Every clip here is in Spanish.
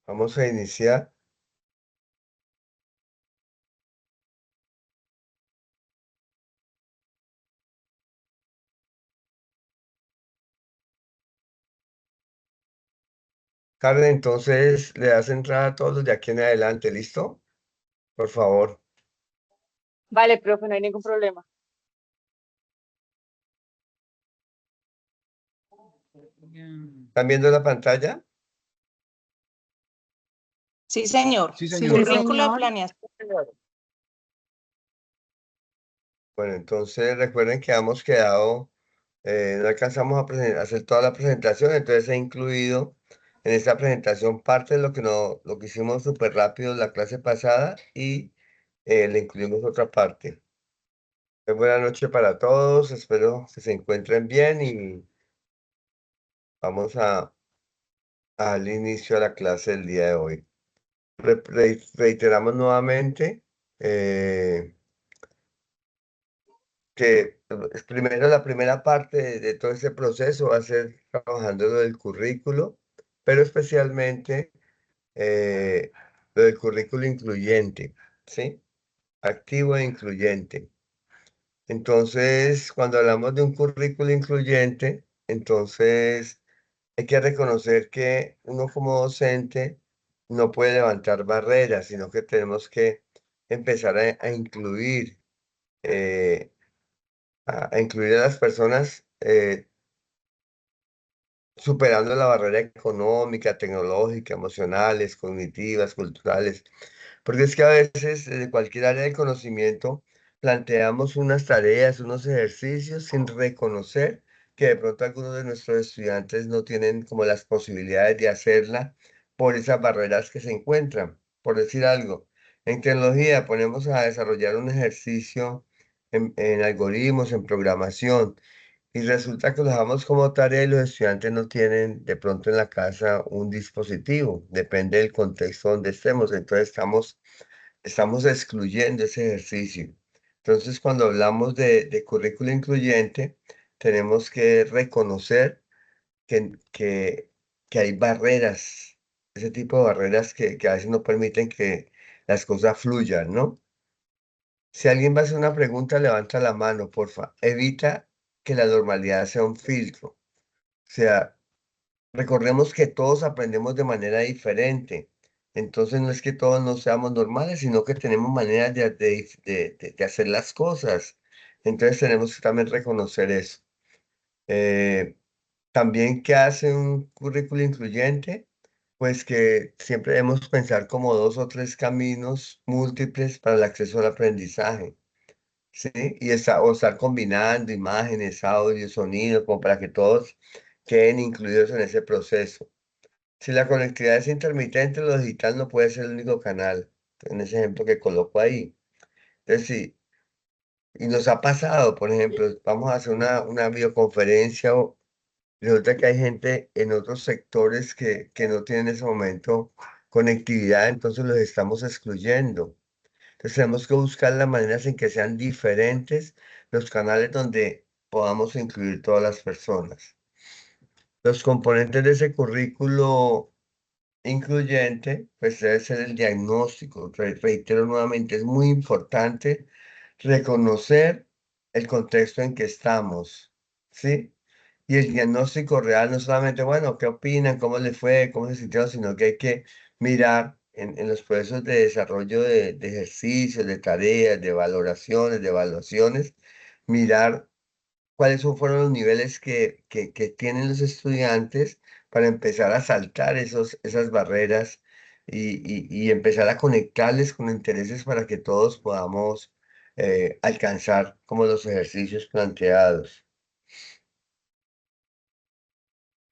Vamos a iniciar. Karen, entonces le das entrada a todos los de aquí en adelante, ¿listo? Por favor. Vale, profe, no hay ningún problema. ¿Están viendo la pantalla? Sí, señor. Sí, Sí, señor. currículo de planeación. Bueno, entonces recuerden que hemos quedado, no alcanzamos a hacer toda la presentación, entonces he incluido en esta presentación parte de lo que, no, lo que hicimos súper rápido la clase pasada y le incluimos otra parte. Buena noche para todos, espero que se encuentren bien y vamos al inicio de la clase del día de hoy. Reiteramos nuevamente que primero la primera parte de todo ese proceso va a ser trabajando lo del currículo, pero especialmente lo del currículo incluyente, ¿sí? Activo e incluyente. Entonces, cuando hablamos de un currículo incluyente, entonces hay que reconocer que uno como docente no puede levantar barreras, sino que tenemos que empezar a incluir, eh, a incluir a las personas superando la barrera económica, tecnológica, emocionales, cognitivas, culturales. Porque es que a veces desde cualquier área del conocimiento planteamos unas tareas, unos ejercicios sin reconocer que de pronto algunos de nuestros estudiantes no tienen como las posibilidades de hacerla por esas barreras que se encuentran. Por decir algo, en tecnología ponemos a desarrollar un ejercicio en algoritmos, en programación. Y resulta que lo dejamos como tarea y los estudiantes no tienen de pronto en la casa un dispositivo, depende del contexto donde estemos, entonces estamos excluyendo ese ejercicio. Entonces, cuando hablamos de currículo incluyente, tenemos que reconocer que hay barreras, ese tipo de barreras que a veces no permiten que las cosas fluyan, ¿no? Si alguien va a hacer una pregunta, levanta la mano, porfa. Evita que la normalidad sea un filtro. O sea, recordemos que todos aprendemos de manera diferente. Entonces no es que todos no seamos normales, sino que tenemos maneras de hacer las cosas. Entonces tenemos que también reconocer eso. Eh, También, ¿qué hace un currículo incluyente? Pues que siempre debemos pensar como dos o tres caminos múltiples para el acceso al aprendizaje. ¿Sí? Y o estar combinando imágenes, audio, sonido, como para que todos queden incluidos en ese proceso. Si la conectividad es intermitente, lo digital no puede ser el único canal, en ese ejemplo que coloco ahí. Entonces, sí, y nos ha pasado, por ejemplo, vamos a hacer una videoconferencia o resulta que hay gente en otros sectores que no tienen en ese momento conectividad, entonces los estamos excluyendo. Entonces tenemos que buscar las maneras en que sean diferentes los canales donde podamos incluir todas las personas. Los componentes de ese currículo incluyente, pues debe ser el diagnóstico. Reitero nuevamente, es muy importante reconocer el contexto en que estamos, ¿sí? Y el diagnóstico real no solamente, bueno, ¿qué opinan? ¿Cómo les fue? ¿Cómo se sintieron? Sino que hay que mirar en los procesos de desarrollo de ejercicios, de tareas, de valoraciones, de evaluaciones, mirar cuáles fueron los niveles que tienen los estudiantes para empezar a saltar esas barreras y empezar a conectarles con intereses para que todos podamos alcanzar como los ejercicios planteados.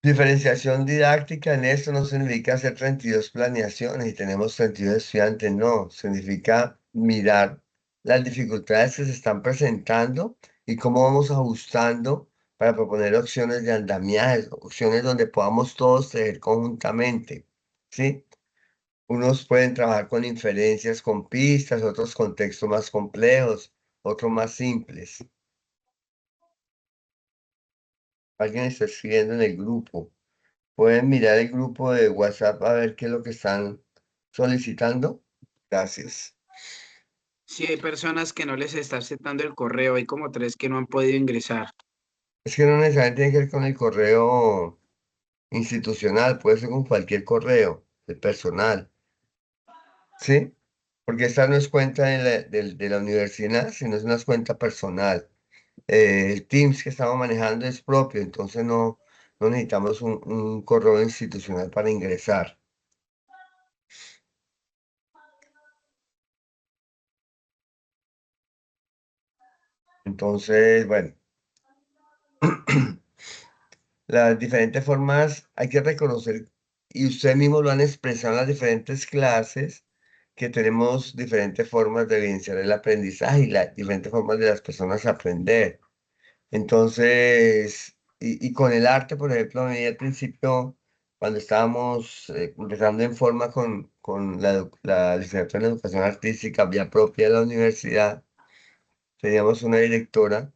Diferenciación didáctica en esto no significa hacer 32 planeaciones y tenemos 32 estudiantes, no, significa mirar las dificultades que se están presentando y cómo vamos ajustando para proponer opciones de andamiaje, opciones donde podamos todos tejer conjuntamente, ¿sí? Unos pueden trabajar con inferencias, con pistas, otros con textos más complejos, otros más simples. Alguien está escribiendo en el grupo. Pueden mirar el grupo de WhatsApp a ver qué es lo que están solicitando. Gracias. Si hay personas que no les está aceptando el correo, hay como tres que no han podido ingresar. Es que no necesariamente tiene que ver con el correo institucional, puede ser con cualquier correo, el personal, ¿sí? Porque esta no es cuenta de la universidad, sino es una cuenta personal. El Teams que estamos manejando es propio, entonces no necesitamos un correo institucional para ingresar. Entonces, bueno, las diferentes formas hay que reconocer, y ustedes mismos lo han expresado en las diferentes clases, que tenemos diferentes formas de evidenciar el aprendizaje y las diferentes formas de las personas aprender. Entonces, y con el arte, por ejemplo, a mí al principio, cuando estábamos empezando en forma con la licenciatura en educación artística vía propia de la universidad, teníamos una directora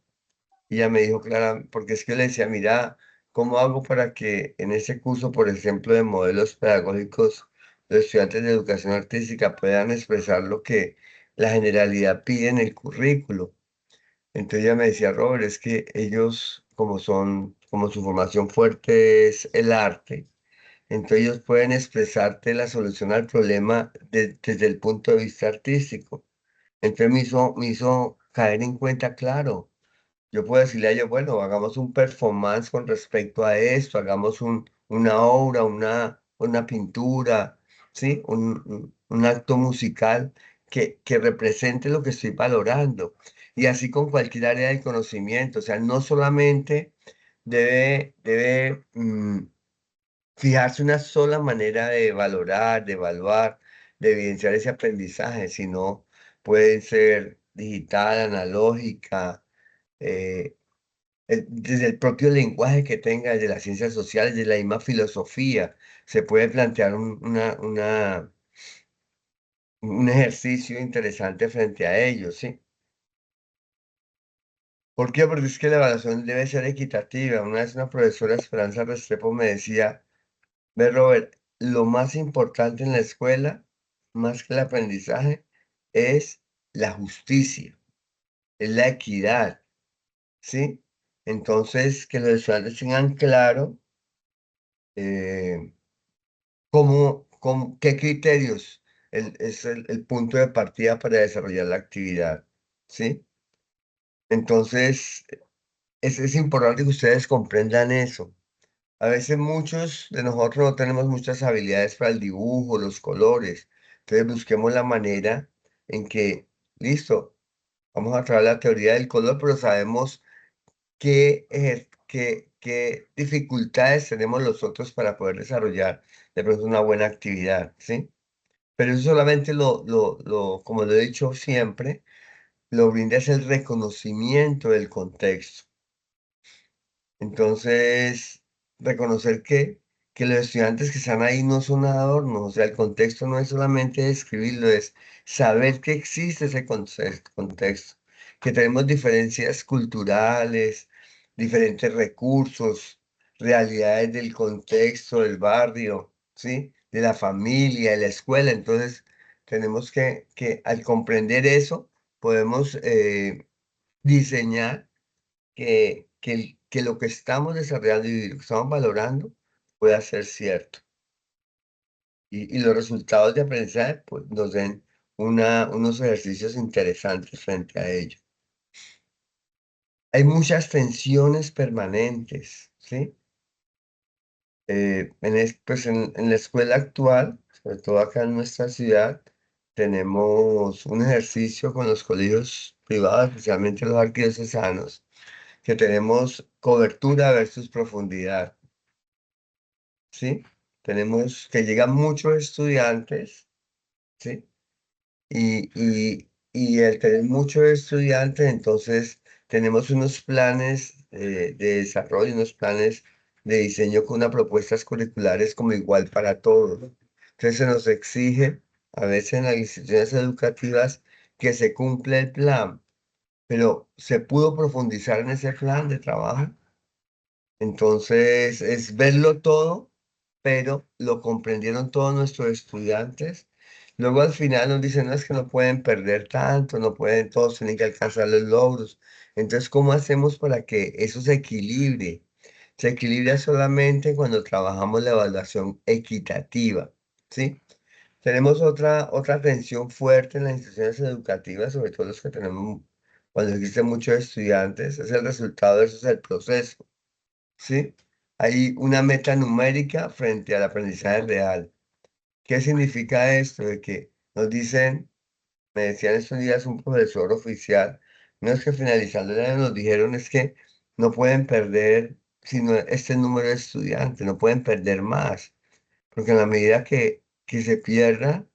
y ella me dijo, Clara, porque es que le decía, mira, ¿cómo hago para que en ese curso, por ejemplo, de modelos pedagógicos, los estudiantes de educación artística puedan expresar lo que la generalidad pide en el currículo? Entonces ella me decía, Robert, es que ellos, como su formación fuerte es el arte, entonces ellos pueden expresarte la solución al problema desde el punto de vista artístico. Entonces me hizo caer en cuenta, claro. Yo puedo decirle a ellos, bueno, hagamos un performance con respecto a esto, hagamos una obra, una pintura, ¿sí? Un acto musical que represente lo que estoy valorando. Y así con cualquier área del conocimiento. O sea, no solamente debe fijarse una sola manera de valorar, de evaluar, de evidenciar ese aprendizaje, sino puede ser digital, analógica, eh, desde el propio lenguaje que tenga, de las ciencias sociales, de la misma filosofía, se puede plantear un ejercicio interesante frente a ellos, ¿sí? ¿Por qué? Porque es que la evaluación debe ser equitativa. Una vez una profesora, Esperanza Restrepo, me decía, ve, Robert, lo más importante en la escuela, más que el aprendizaje, es la justicia, es la equidad, ¿sí? Entonces, que los estudiantes tengan claro eh, qué criterios es el punto de partida para desarrollar la actividad, ¿sí? Entonces, es importante que ustedes comprendan eso. A veces muchos de nosotros no tenemos muchas habilidades para el dibujo, los colores. Entonces, busquemos la manera en que, listo, vamos a traer la teoría del color, pero sabemos qué dificultades tenemos nosotros para poder desarrollar de pronto una buena actividad, ¿sí? Pero eso solamente como lo he dicho siempre, lo brinda es el reconocimiento del contexto. Entonces, reconocer que los estudiantes que están ahí no son adornos, o sea, el contexto no es solamente describirlo, es saber que existe ese contexto, que tenemos diferencias culturales, diferentes recursos, realidades del contexto, del barrio, ¿sí? De la familia, de la escuela. Entonces, tenemos que al comprender eso, podemos diseñar que lo que estamos desarrollando y lo que estamos valorando pueda ser cierto. Y los resultados de aprendizaje pues, nos den unos ejercicios interesantes frente a ello. Hay muchas tensiones permanentes, ¿sí? Pues en la escuela actual, sobre todo acá en nuestra ciudad, tenemos un ejercicio con los colegios privados, especialmente los arquidiocesanos, que tenemos cobertura versus profundidad. ¿Sí? Tenemos que llegan muchos estudiantes, ¿sí? Y al tener muchos estudiantes, entonces tenemos unos planes de desarrollo, unos planes de diseño con unas propuestas curriculares como igual para todos. Entonces se nos exige, a veces en las instituciones educativas, que se cumpla el plan, pero ¿se pudo profundizar en ese plan de trabajo? Entonces es verlo todo pero lo comprendieron todos nuestros estudiantes. Luego al final nos dicen, no, es que no pueden perder tanto, no pueden, todos tienen que alcanzar los logros. Entonces, ¿cómo hacemos para que eso se equilibre? Se equilibra solamente cuando trabajamos la evaluación equitativa, ¿sí? Tenemos otra tensión fuerte en las instituciones educativas, sobre todo los que tenemos, cuando existen muchos estudiantes, es el resultado versus el proceso, ¿sí? Hay una meta numérica frente al aprendizaje real. ¿Qué significa esto? De que nos dicen, me decían estos días un profesor oficial, no es que finalizando el año nos dijeron es que no pueden perder sino este número de estudiantes, no pueden perder más, porque en la medida que se pierda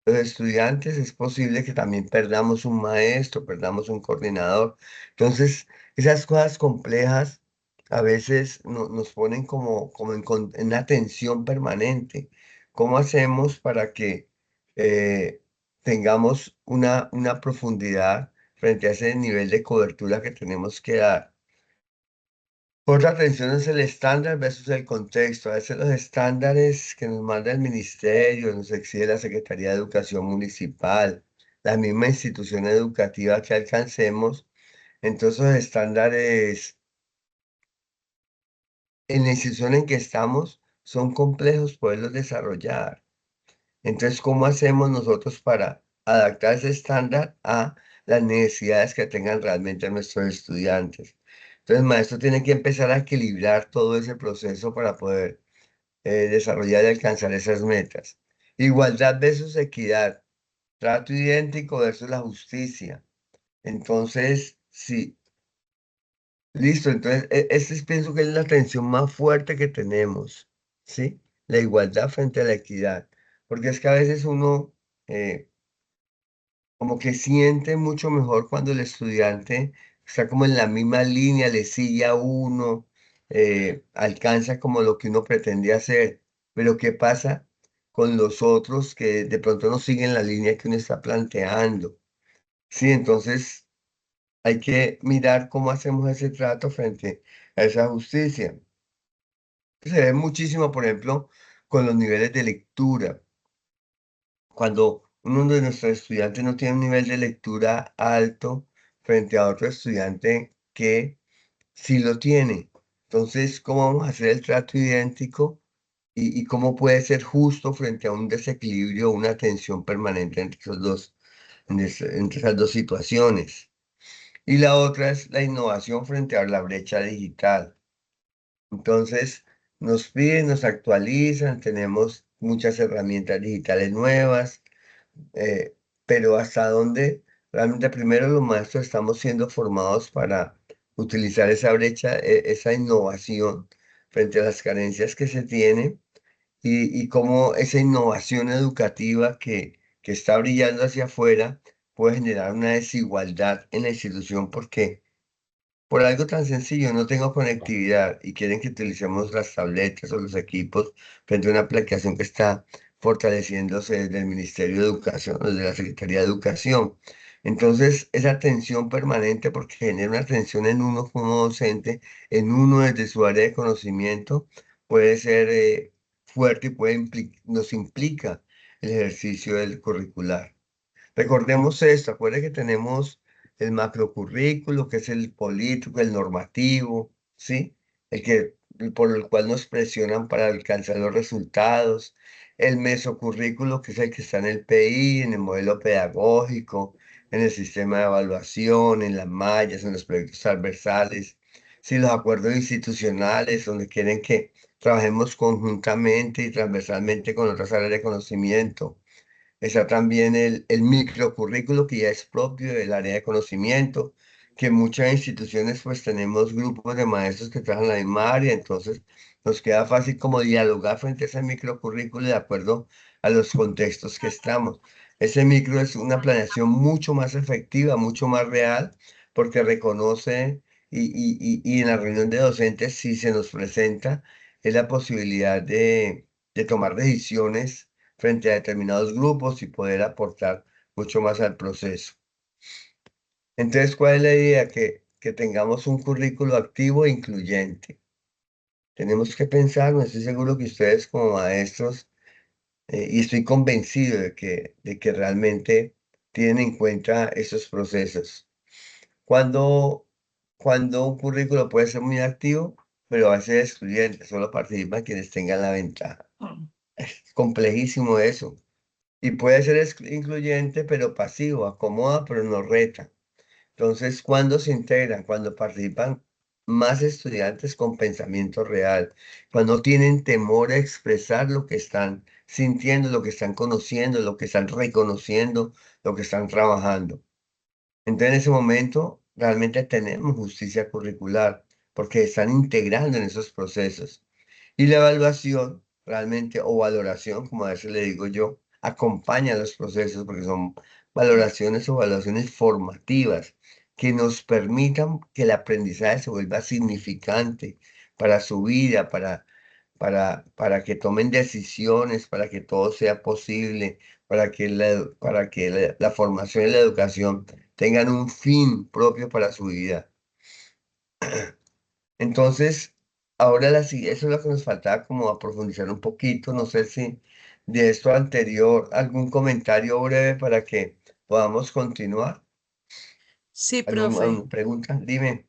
los estudiantes, es posible que también perdamos un maestro, perdamos un coordinador. Entonces, esas cosas complejas a veces nos ponen como en una tensión permanente. ¿Cómo hacemos para que eh, tengamos una profundidad frente a ese nivel de cobertura que tenemos que dar? Otra tensión es el estándar versus el contexto. A veces los estándares que nos manda el ministerio, nos exige la Secretaría de Educación Municipal, la misma institución educativa que alcancemos, entonces los estándares en la institución en que estamos son complejos poderlos desarrollar. Entonces, ¿cómo hacemos nosotros para adaptar ese estándar a las necesidades que tengan realmente nuestros estudiantes? Entonces, el maestro tiene que empezar a equilibrar todo ese proceso para poder desarrollar y alcanzar esas metas. Igualdad versus equidad, trato idéntico versus la justicia. Entonces, sí, listo. Entonces, esta pienso que es la tensión más fuerte que tenemos, ¿sí? La igualdad frente a la equidad. Porque es que a veces uno eh, como que siente mucho mejor cuando el estudiante está como en la misma línea, le sigue a uno, alcanza como lo que uno pretende hacer. Pero ¿qué pasa con los otros que de pronto no siguen la línea que uno está planteando? Sí, entonces hay que mirar cómo hacemos ese trato frente a esa justicia. Se ve muchísimo, por ejemplo, con los niveles de lectura. Cuando uno de nuestros estudiantes no tiene un nivel de lectura alto frente a otro estudiante que sí lo tiene. Entonces, ¿cómo vamos a hacer el trato idéntico y cómo puede ser justo frente a un desequilibrio o una tensión permanente entre esos dos, entre esas dos situaciones? Y la otra es la innovación frente a la brecha digital. Entonces, nos piden, nos actualizan, tenemos muchas herramientas digitales nuevas, eh, pero hasta dónde realmente primero los maestros estamos siendo formados para utilizar esa brecha, esa innovación frente a las carencias que se tienen y cómo esa innovación educativa que está brillando hacia afuera puede generar una desigualdad en la institución porque por algo tan sencillo, no tengo conectividad y quieren que utilicemos las tabletas o los equipos frente a una aplicación que está fortaleciéndose desde el Ministerio de Educación, desde la Secretaría de Educación. Entonces, esa tensión permanente, porque genera una tensión en uno como docente, en uno desde su área de conocimiento, puede ser fuerte y nos implica el ejercicio del curricular. Recordemos esto, acuérdense que tenemos el macrocurrículo, que es el político, el normativo, ¿sí? Por el cual nos presionan para alcanzar los resultados. El mesocurrículo, que es el que está en el PI, en el modelo pedagógico, en el sistema de evaluación, en las mallas, en los proyectos transversales. Sí, los acuerdos institucionales, donde quieren que trabajemos conjuntamente y transversalmente con otras áreas de conocimiento. Está también el microcurrículo que ya es propio del área de conocimiento, que en muchas instituciones pues tenemos grupos de maestros que trabajan en la misma área, entonces nos queda fácil como dialogar frente a ese microcurrículo de acuerdo a los contextos que estamos. Ese micro es una planeación mucho más efectiva, mucho más real, porque reconoce y en la reunión de docentes si se nos presenta es la posibilidad de tomar decisiones frente a determinados grupos y poder aportar mucho más al proceso. Entonces, ¿cuál es la idea? Que tengamos un currículo activo e incluyente. tenemos que pensar, no estoy seguro que ustedes como maestros, y estoy convencido de que realmente tienen en cuenta esos procesos. Cuando, cuando un currículo puede ser muy activo, pero va a ser excluyente, solo participan quienes tengan la ventaja. Es complejísimo eso. Y puede ser incluyente, pero pasivo, acomoda, pero no reta. Entonces, cuando se integran, cuando participan más estudiantes con pensamiento real, cuando tienen temor a expresar lo que están sintiendo, lo que están conociendo, lo que están reconociendo, lo que están trabajando. Entonces, en ese momento, realmente tenemos justicia curricular, porque están integrando en esos procesos. Y la evaluación, realmente, o valoración, como a veces le digo yo, acompaña los procesos porque son valoraciones o evaluaciones formativas que nos permitan que el aprendizaje se vuelva significante para su vida, para que tomen decisiones, para que todo sea posible, para que la formación y la educación tengan un fin propio para su vida. Entonces, ahora eso es lo que nos faltaba como a profundizar un poquito. No sé si de esto anterior algún comentario breve para que podamos continuar. Sí, profe. ¿Alguna pregunta? Dime,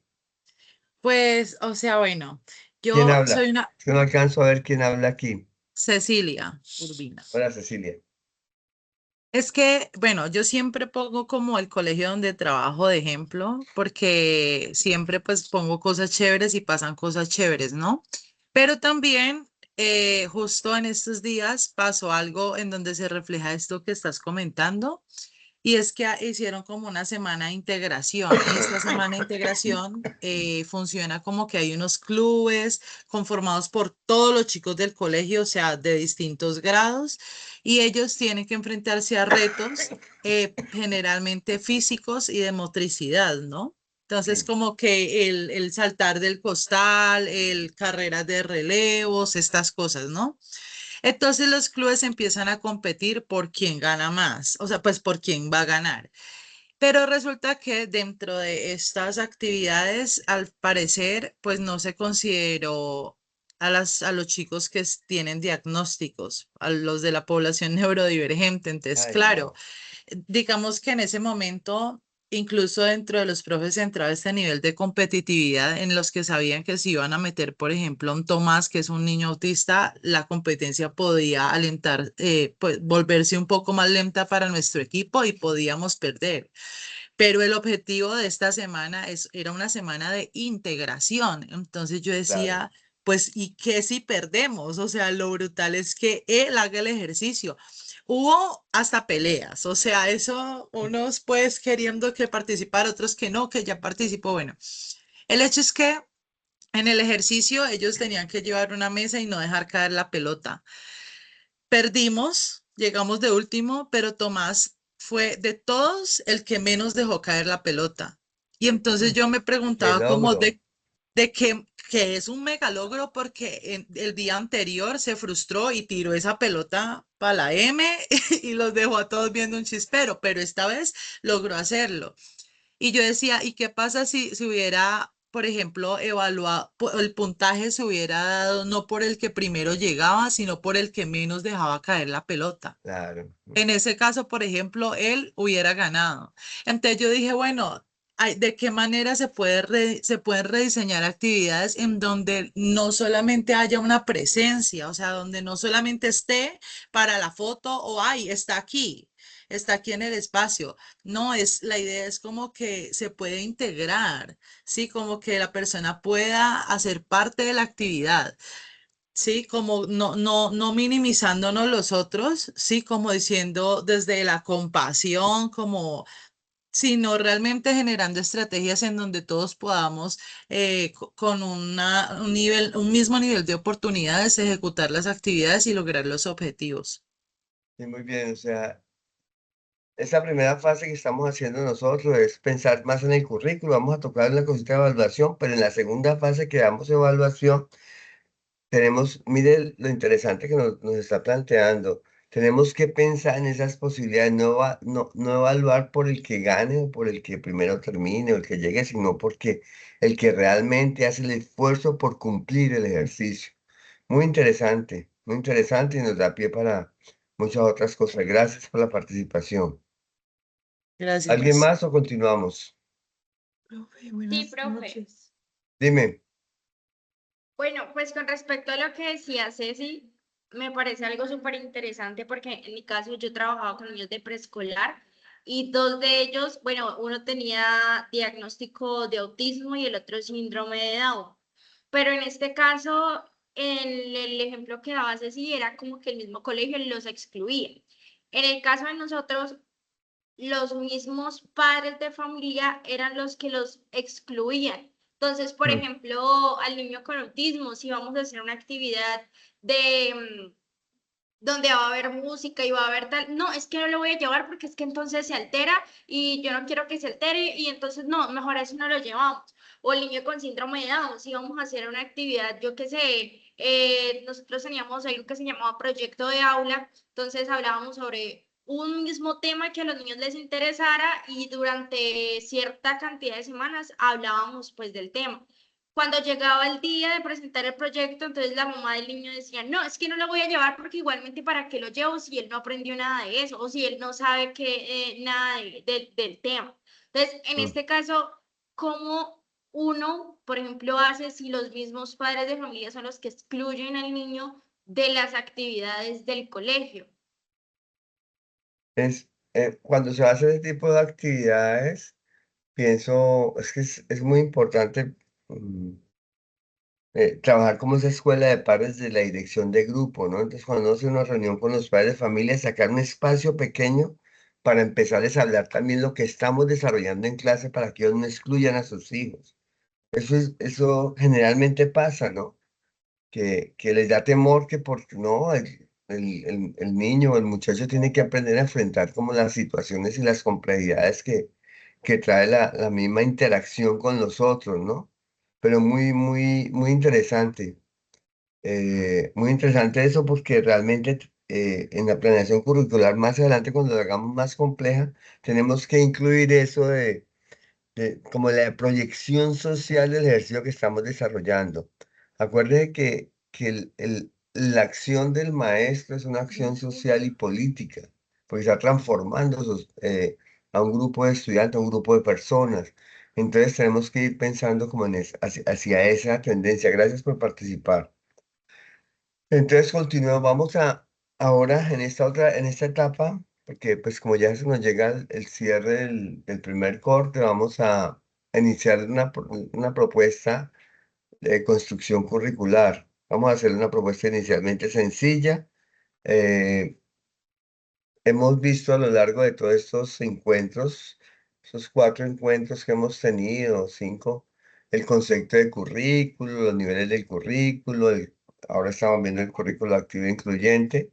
Pues, o sea, bueno, ¿quién yo habla? soy una Es que no alcanzo a ver quién habla aquí. Cecilia Urbina. Hola, Cecilia. Es que, bueno, yo siempre pongo como el colegio donde trabajo de ejemplo, porque siempre pues pongo cosas chéveres y pasan cosas chéveres, ¿no? Pero también justo en estos días pasó algo en donde se refleja esto que estás comentando. Y es que hicieron como una semana de integración y esta semana de integración funciona como que hay unos clubes conformados por todos los chicos del colegio, o sea, de distintos grados, y ellos tienen que enfrentarse a retos generalmente físicos y de motricidad, ¿no? Entonces, Sí, como que el saltar del costal, el carreras de relevos, estas cosas, ¿no? Entonces los clubes empiezan a competir por quién gana más, o sea, pues por quién va a ganar. Pero resulta que dentro de estas actividades, al parecer, pues no se consideró a los chicos que tienen diagnósticos, a los de la población neurodivergente. Entonces, ay, claro, no, digamos que en ese momento, incluso dentro de los profes entraba este nivel de competitividad en los que sabían que si iban a meter, por ejemplo, a un Tomás, que es un niño autista, la competencia podía alentar, pues volverse un poco más lenta para nuestro equipo y podíamos perder. Pero el objetivo de esta semana era una semana de integración. Entonces yo claro. decía, pues, ¿y qué si perdemos? O sea, lo brutal es que él haga el ejercicio. Hubo hasta peleas, o sea, eso unos pues queriendo que participara, otros que no, que ya participó. Bueno, el hecho es que en el ejercicio ellos tenían que llevar una mesa y no dejar caer la pelota. Perdimos, llegamos de último, pero Tomás fue de todos el que menos dejó caer la pelota. Y entonces yo me Qué preguntaba como logro. de que es un mega logro porque el día anterior se frustró y tiró esa pelota para la M y los dejó a todos viendo un chispero, pero esta vez logró hacerlo. Y yo decía, ¿y qué pasa si se hubiera, por ejemplo, evaluado, el puntaje se hubiera dado no por el que primero llegaba, sino por el que menos dejaba caer la pelota? Claro. En ese caso, por ejemplo, él hubiera ganado. Entonces yo dije, bueno, ¿de qué manera se pueden rediseñar actividades en donde no solamente haya una presencia, o sea, donde no solamente esté para la foto o, ay, está aquí en el espacio? No, la idea es como que se puede integrar, ¿sí? Como que la persona pueda hacer parte de la actividad. Sí, como no minimizándonos los otros, sí, como diciendo desde la compasión, como, sino realmente generando estrategias en donde todos podamos, con un mismo nivel de oportunidades, ejecutar las actividades y lograr los objetivos. Sí, muy bien, o sea, esa primera fase que estamos haciendo nosotros es pensar más en el currículo, vamos a tocar la cosita de evaluación, pero en la segunda fase que damos evaluación, tenemos, mire lo interesante que nos está planteando. Tenemos que pensar en esas posibilidades, no evaluar por el que gane o por el que primero termine o el que llegue, sino porque el que realmente hace el esfuerzo por cumplir el ejercicio. Muy interesante y nos da pie para muchas otras cosas. Gracias por la participación. Gracias, ¿Alguien maestro. más o continuamos? Profe, Sí, buenas profe. noches. Dime. Bueno, pues con respecto a lo que decía Ceci, me parece algo súper interesante porque en mi caso yo he trabajado con niños de preescolar y dos de ellos, bueno, uno tenía diagnóstico de autismo y el otro síndrome de Down. Pero en este caso, el ejemplo que daba Ceci era como que el mismo colegio los excluía. En el caso de nosotros, los mismos padres de familia eran los que los excluían. Entonces, por Mm, ejemplo, al niño con autismo, si vamos a hacer una actividad de donde va a haber música y va a haber tal, no, es que no lo voy a llevar porque es que entonces se altera y yo no quiero que se altere y entonces no, mejor a eso no lo llevamos. O el niño con síndrome de Down, si vamos a hacer una actividad, yo qué sé, nosotros teníamos algo que se llamaba proyecto de aula, entonces hablábamos sobre un mismo tema que a los niños les interesara y durante cierta cantidad de semanas hablábamos pues del tema. Cuando llegaba el día de presentar el proyecto, entonces la mamá del niño decía, no, es que no lo voy a llevar porque igualmente para qué lo llevo si él no aprendió nada de eso o si él no sabe nada del tema. Entonces, en mm. este caso, ¿cómo uno, por ejemplo, hace si los mismos padres de familia son los que excluyen al niño de las actividades del colegio? Cuando se hace ese tipo de actividades, pienso, es que es muy importante trabajar como esa escuela de padres de la dirección de grupo, ¿no? Entonces, cuando uno hace una reunión con los padres de familia, sacar un espacio pequeño para empezarles a hablar también lo que estamos desarrollando en clase para que ellos no excluyan a sus hijos. Eso generalmente pasa, ¿no? Que les da temor que porque no, el niño o el muchacho tiene que aprender a enfrentar como las situaciones y las complejidades que trae la misma interacción con los otros, ¿no? Pero muy interesante eso porque realmente en la planeación curricular más adelante cuando la hagamos más compleja, tenemos que incluir eso como la proyección social del ejercicio que estamos desarrollando. Acuérdese que la acción del maestro es una acción social y política, porque está transformando a un grupo de estudiantes, a un grupo de personas. Entonces tenemos que ir pensando como hacia esa tendencia. Gracias por participar. Entonces continuamos, vamos a ahora en esta etapa, porque pues como ya se nos llega el cierre del primer corte, vamos a iniciar una propuesta de construcción curricular. Vamos a hacer una propuesta inicialmente sencilla. Eh, Hemos visto a lo largo de todos estos encuentros, esos 4 encuentros que hemos tenido, 5, el concepto de currículo, los niveles del currículo, ahora estamos viendo el currículo activo e incluyente,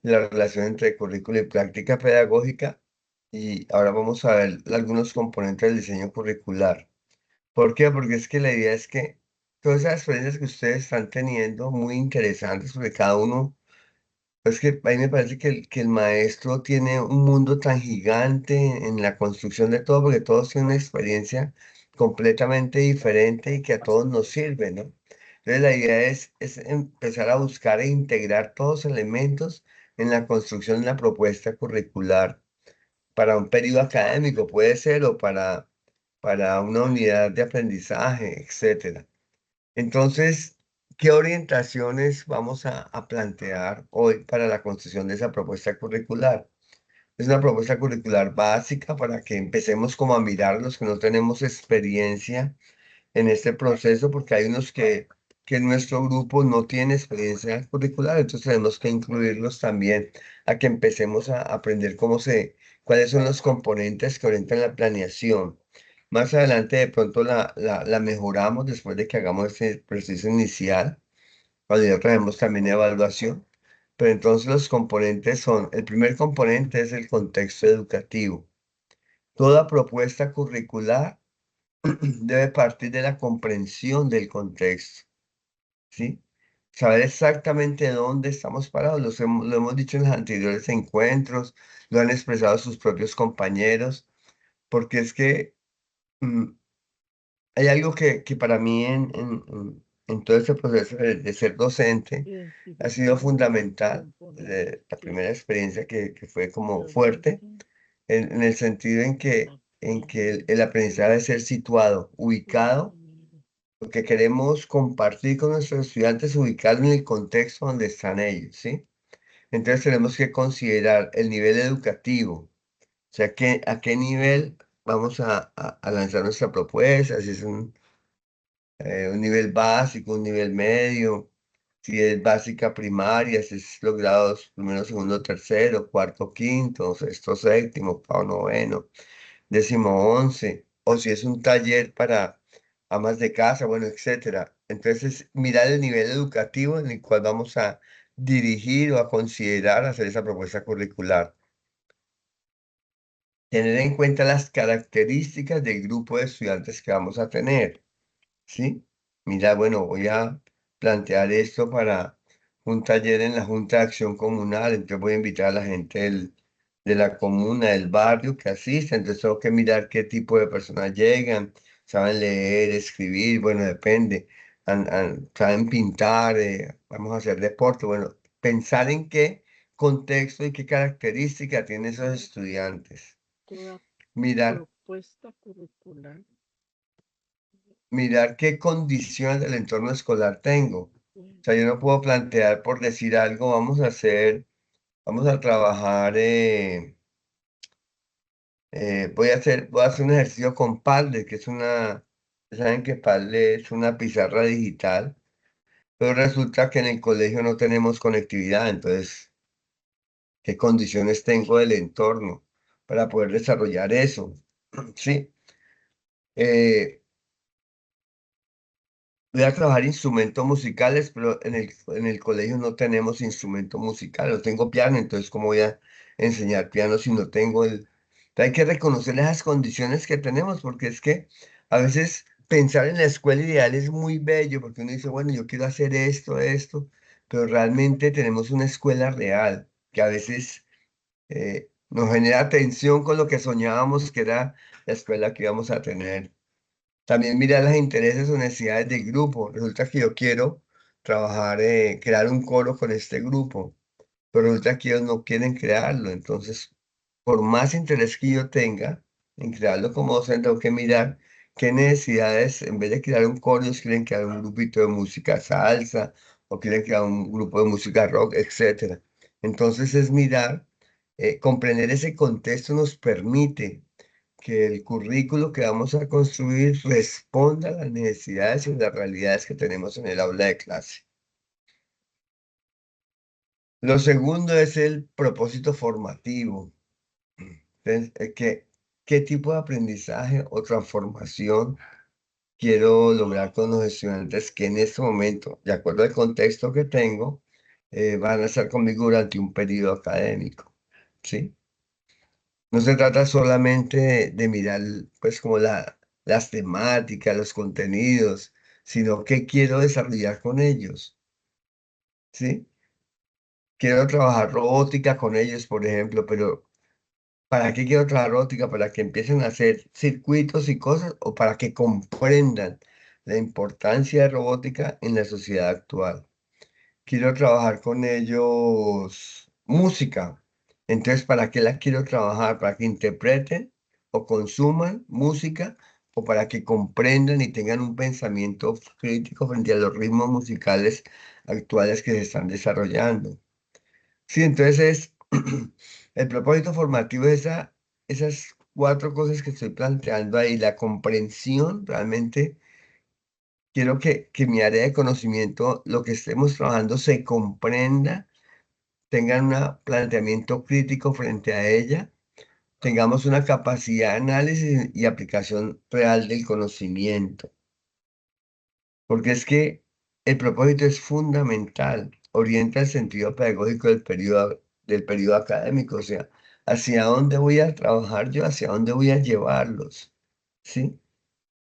la relación entre currículo y práctica pedagógica, y ahora vamos a ver algunos componentes del diseño curricular. ¿Por qué? Porque es que la idea es que todas esas experiencias que ustedes están teniendo, muy interesantes, porque cada uno pues que a mí me parece que el maestro tiene un mundo tan gigante en la construcción de todo, porque todos tienen una experiencia completamente diferente y que a todos nos sirve, ¿no? Entonces la idea es empezar a buscar e integrar todos los elementos en la construcción de la propuesta curricular para un periodo académico, puede ser, o para una unidad de aprendizaje, etcétera. Entonces, ¿qué orientaciones vamos a plantear hoy para la construcción de esa propuesta curricular? Es una propuesta curricular básica para que empecemos como a mirar los que no tenemos experiencia en este proceso, porque hay unos que nuestro grupo no tiene experiencia curricular, entonces tenemos que incluirlos también a que empecemos a aprender cuáles son los componentes que orientan la planeación. Más adelante de pronto la mejoramos después de que hagamos este proceso inicial, cuando ya traemos también evaluación. Pero entonces los componentes son, el primer componente es el contexto educativo. Toda propuesta curricular debe partir de la comprensión del contexto, ¿sí? saber exactamente dónde estamos parados. Lo hemos dicho en los anteriores encuentros, lo han expresado sus propios compañeros, porque es que mm, hay algo que para mí en todo este proceso de ser docente ha sido fundamental, la primera experiencia que fue como fuerte, en el sentido en que el aprendizaje debe ser situado, ubicado, lo que queremos compartir con nuestros estudiantes, ubicarlo en el contexto donde están ellos, ¿sí? Entonces tenemos que considerar el nivel educativo, o sea, a qué nivel vamos a lanzar nuestra propuesta, si es un nivel básico, un nivel medio, si es básica primaria, si es los grados primero, segundo, tercero, cuarto, quinto, sexto, séptimo, octavo, noveno, décimo, once, o si es un taller para amas de casa, bueno, etcétera. Entonces, mirar el nivel educativo en el cual vamos a dirigir o a considerar hacer esa propuesta curricular. Tener en cuenta las características del grupo de estudiantes que vamos a tener. ¿Sí? Mira, bueno, voy a plantear esto para un taller en la Junta de Acción Comunal, entonces voy a invitar a la gente de la comuna, del barrio que asista, entonces tengo que mirar qué tipo de personas llegan, saben leer, escribir, bueno, depende, saben pintar, vamos a hacer deporte, bueno, pensar en qué contexto y qué característica tienen esos estudiantes. Mirar qué condiciones del entorno escolar tengo. O sea, yo no puedo plantear por decir algo, vamos a trabajar, voy a hacer un ejercicio con Padlet, que es saben que Padlet es una pizarra digital, pero resulta que en el colegio no tenemos conectividad, entonces, ¿qué condiciones tengo del entorno para poder desarrollar eso? Sí. Eh, Voy a trabajar instrumentos musicales, pero en el colegio no tenemos instrumento musical. No tengo piano, entonces ¿cómo voy a enseñar piano si no tengo el... Hay que reconocer esas condiciones que tenemos, porque es que a veces pensar en la escuela ideal es muy bello, porque uno dice, bueno, yo quiero hacer esto, esto, pero realmente tenemos una escuela real, que a veces nos genera tensión con lo que soñábamos que era la escuela que íbamos a tener. También mirar los intereses o necesidades del grupo. Resulta que yo quiero trabajar, crear un coro con este grupo, pero resulta que ellos no quieren crearlo. Entonces, por más interés que yo tenga en crearlo como docente, tengo que mirar qué necesidades, en vez de crear un coro, ellos quieren crear un grupito de música salsa o quieren crear un grupo de música rock, etcétera. Entonces, es mirar, comprender ese contexto nos permite que el currículo que vamos a construir responda a las necesidades y las realidades que tenemos en el aula de clase. Lo segundo es el propósito formativo. Entonces, ¿qué tipo de aprendizaje o transformación quiero lograr con los estudiantes que en este momento, de acuerdo al contexto que tengo, van a estar conmigo durante un periodo académico? ¿Sí? No se trata solamente de mirar, pues, como las temáticas, los contenidos, sino qué quiero desarrollar con ellos, ¿sí? Quiero trabajar robótica con ellos, por ejemplo, pero ¿para qué quiero trabajar robótica? ¿Para que empiecen a hacer circuitos y cosas o para que comprendan la importancia de robótica en la sociedad actual? Quiero trabajar con ellos música. Entonces, ¿para qué la quiero trabajar? ¿Para que interpreten o consuman música o para que comprendan y tengan un pensamiento crítico frente a los ritmos musicales actuales que se están desarrollando? Sí, entonces el propósito formativo es esas cuatro cosas que estoy planteando ahí, la comprensión realmente. Quiero que mi área de conocimiento, lo que estemos trabajando, se comprenda, tengan un planteamiento crítico frente a ella, tengamos una capacidad de análisis y aplicación real del conocimiento. Porque es que el propósito es fundamental, orienta el sentido pedagógico del periodo académico, o sea, hacia dónde voy a trabajar yo, hacia dónde voy a llevarlos, ¿sí?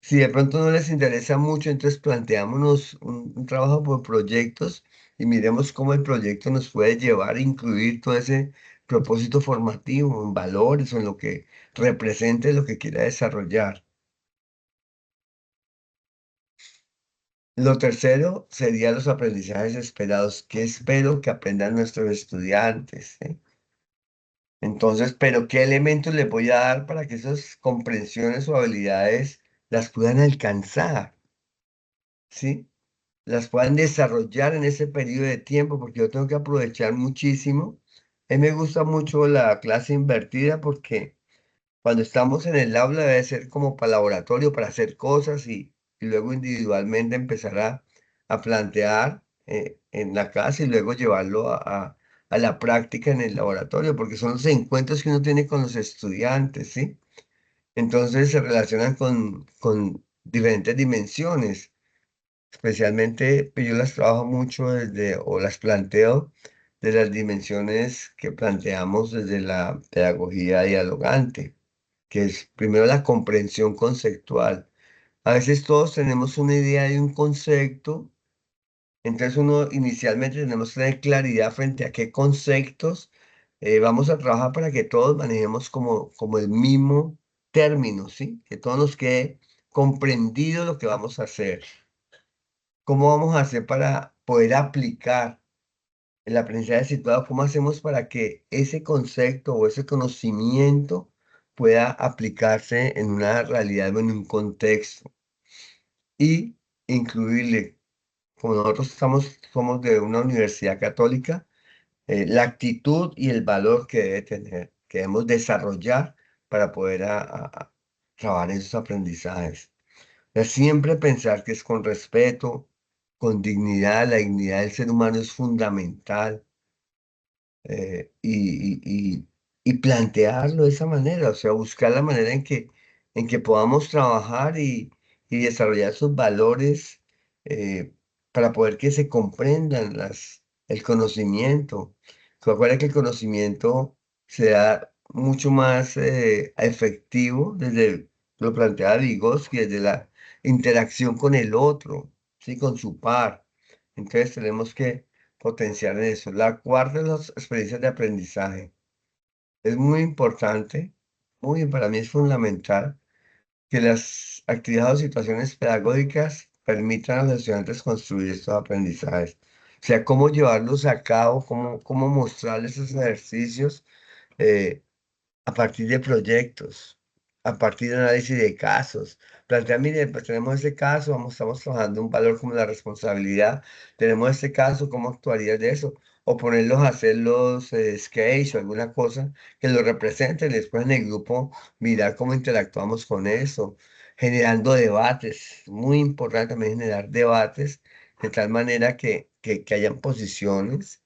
Si de pronto no les interesa mucho, entonces planteámonos un trabajo por proyectos y miremos cómo el proyecto nos puede llevar a incluir todo ese propósito formativo en valores o en lo que represente lo que quiera desarrollar. Lo tercero sería los aprendizajes esperados. ¿Qué espero que aprendan nuestros estudiantes? ¿Sí? Entonces, pero ¿qué elementos les voy a dar para que esas comprensiones o habilidades las puedan alcanzar? ¿Sí? Las puedan desarrollar en ese periodo de tiempo, porque yo tengo que aprovechar muchísimo. A mí me gusta mucho la clase invertida porque cuando estamos en el aula debe ser como para laboratorio, para hacer cosas y luego individualmente empezar a plantear en la casa y luego llevarlo a la práctica en el laboratorio, porque son los encuentros que uno tiene con los estudiantes, ¿sí? Entonces se relacionan con diferentes dimensiones. Especialmente, pues, yo las trabajo mucho desde, o las planteo de las dimensiones que planteamos desde la pedagogía dialogante, que es primero la comprensión conceptual. A veces todos tenemos una idea de un concepto, entonces uno inicialmente tenemos que tener claridad frente a qué conceptos vamos a trabajar para que todos manejemos como el mismo término, ¿sí? Que todos nos quede comprendido lo que vamos a hacer. ¿Cómo vamos a hacer para poder aplicar el aprendizaje situado? ¿Cómo hacemos para que ese concepto o ese conocimiento pueda aplicarse en una realidad o en un contexto? Y incluirle, como nosotros somos de una universidad católica, la actitud y el valor que debe tener, que debemos desarrollar para poder trabajar esos aprendizajes. Es siempre pensar que es con respeto, con dignidad. La dignidad del ser humano es fundamental, y plantearlo de esa manera, o sea, buscar la manera en que podamos trabajar y desarrollar sus valores eh, para poder que se comprendan el conocimiento. Recuerda que el conocimiento sea mucho más efectivo desde, lo planteaba Vygotsky, desde la interacción con el otro, ¿sí? Con su par. Entonces tenemos que potenciar eso. La cuarta es las experiencias de aprendizaje. Es muy importante, para mí es fundamental que las actividades o situaciones pedagógicas permitan a los estudiantes construir estos aprendizajes. O sea, cómo llevarlos a cabo, cómo mostrarles esos ejercicios eh, a partir de proyectos, a partir de análisis de casos. Plantear, mire, pues tenemos este caso, estamos trabajando un valor como la responsabilidad, tenemos este caso, ¿cómo actuarías de eso? O ponerlos a hacer los sketch o alguna cosa que lo represente, después en el grupo mirar cómo interactuamos con eso, generando debates. Muy importante también generar debates de tal manera que hayan posiciones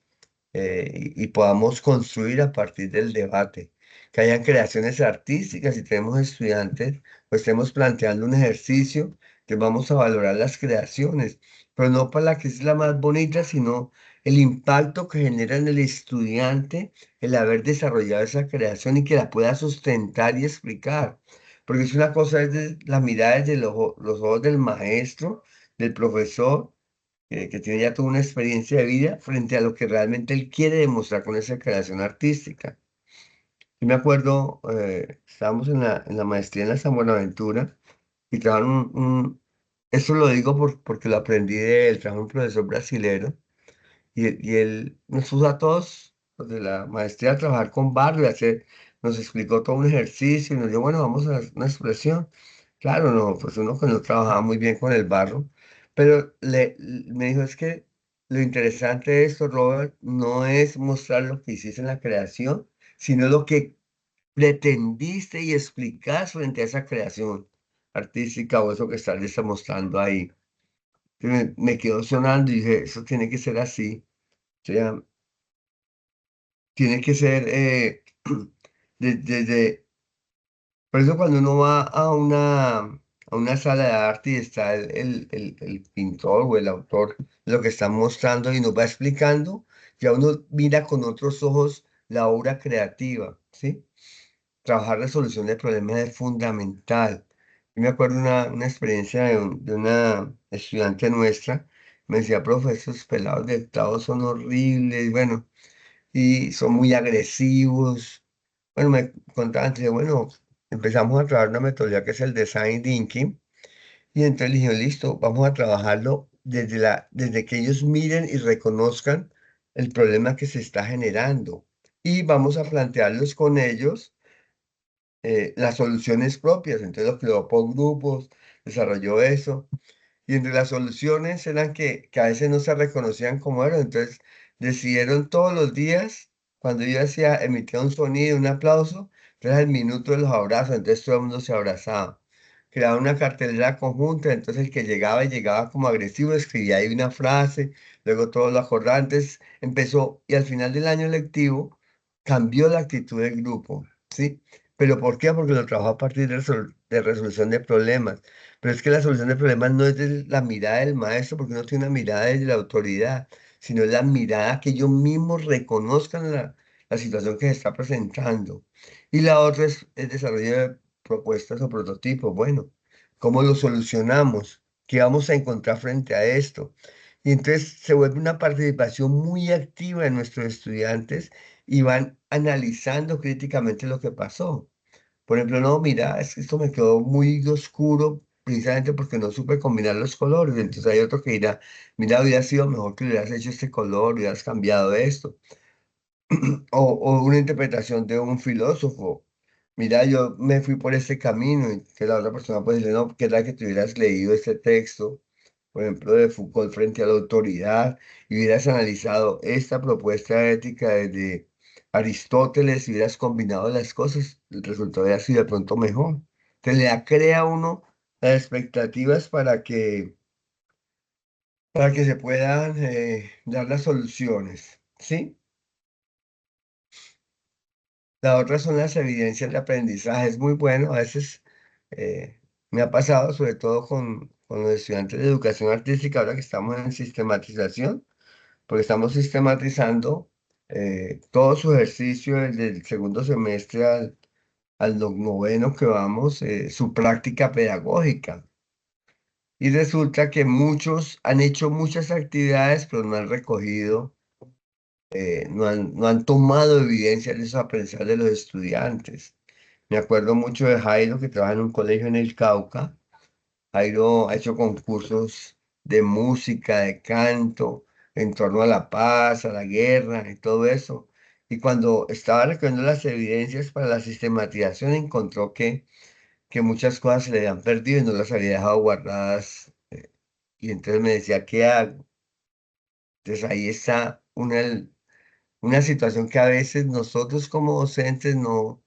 y podamos construir a partir del debate, que hayan creaciones artísticas. Si tenemos estudiantes, pues estemos planteando un ejercicio que vamos a valorar las creaciones, pero no para la que es la más bonita, sino el impacto que genera en el estudiante el haber desarrollado esa creación y que la pueda sustentar y explicar. Porque es una cosa, es la mirada desde los ojos del maestro, del profesor, que tiene ya toda una experiencia de vida frente a lo que realmente él quiere demostrar con esa creación artística. Yo me acuerdo, estábamos en la maestría en la San Buenaventura y trabajaron esto lo digo porque lo aprendí de él, trabajó un profesor brasilero y él nos puso a todos los de la maestría a trabajar con barro y nos explicó todo un ejercicio y nos dijo, bueno, vamos a hacer una expresión. Claro, no, pues uno que no trabajaba muy bien con el barro, pero me dijo, es que lo interesante de esto, Robert, no es mostrar lo que hiciste en la creación, sino lo que pretendiste y explicás frente a esa creación artística o eso que estás demostrando ahí. Me quedó sonando y dije, eso tiene que ser así. O sea, tiene que ser desde, por eso cuando uno va a una sala de arte y está el pintor o el autor, lo que está mostrando y nos va explicando, ya uno mira con otros ojos la obra creativa, ¿sí? Trabajar la solución de problemas es fundamental. Yo me acuerdo una experiencia de una estudiante nuestra Me decía, profe, esos pelados de octavo son horribles, bueno, y son muy agresivos. Bueno, me contaban, entonces, bueno, empezamos a trabajar una metodología que es el design thinking, y entonces le dije, listo, vamos a trabajarlo desde que ellos miren y reconozcan el problema que se está generando. Y vamos a plantearlos con ellos las soluciones propias. Entonces lo creó por grupos, desarrolló eso. Y entre las soluciones eran que a veces no se reconocían como eran. Entonces decidieron todos los días, cuando yo hacía, emitía un sonido, un aplauso, entonces el minuto de los abrazos, entonces todo el mundo se abrazaba. Creaba una cartelera conjunta, entonces el que llegaba y llegaba como agresivo, escribía ahí una frase, luego todos lo acordaban. Entonces empezó, y al final del año lectivo cambió la actitud del grupo, ¿sí? ¿Pero por qué? Porque lo trabajó a partir de resolución de problemas. Pero es que la solución de problemas no es de la mirada del maestro, porque no tiene una mirada desde la autoridad, sino es la mirada que ellos mismos reconozcan la situación que se está presentando. Y la otra es desarrollo de propuestas o prototipos. Bueno, ¿cómo lo solucionamos? ¿Qué vamos a encontrar frente a esto? Y entonces se vuelve una participación muy activa de nuestros estudiantes y van analizando críticamente lo que pasó. Por ejemplo, no, mira, es que esto me quedó muy oscuro precisamente porque no supe combinar los colores. Entonces hay otro que dirá, mira, hubiera sido mejor que le hubieras hecho este color, hubieras cambiado esto. O una interpretación de un filósofo. Mira, yo me fui por este camino y que la otra persona puede decir, no, ¿qué tal que te hubieras leído este texto, por ejemplo, de Foucault frente a la autoridad y hubieras analizado esta propuesta ética desde Aristóteles y hubieras combinado las cosas? El resultado hubiera sido de pronto mejor. Se crea a uno las expectativas para que se puedan dar las soluciones, ¿sí? La otra son las evidencias de aprendizaje. Es muy bueno. A veces me ha pasado, sobre todo con los estudiantes de educación artística, ahora que estamos en sistematización, porque estamos sistematizando todo su ejercicio desde el segundo semestre al noveno que vamos, su práctica pedagógica. Y resulta que muchos han hecho muchas actividades, pero no han recogido, no han tomado evidencia de esos aprendizajes de los estudiantes. Me acuerdo mucho de Jairo, que trabaja en un colegio en el Cauca. Jairo ha hecho concursos de música, de canto, en torno a la paz, a la guerra y todo eso. Y cuando estaba recogiendo las evidencias para la sistematización, encontró que muchas cosas se le habían perdido y no las había dejado guardadas. Y entonces me decía, ¿qué hago? Entonces ahí está una situación que a veces nosotros como docentes no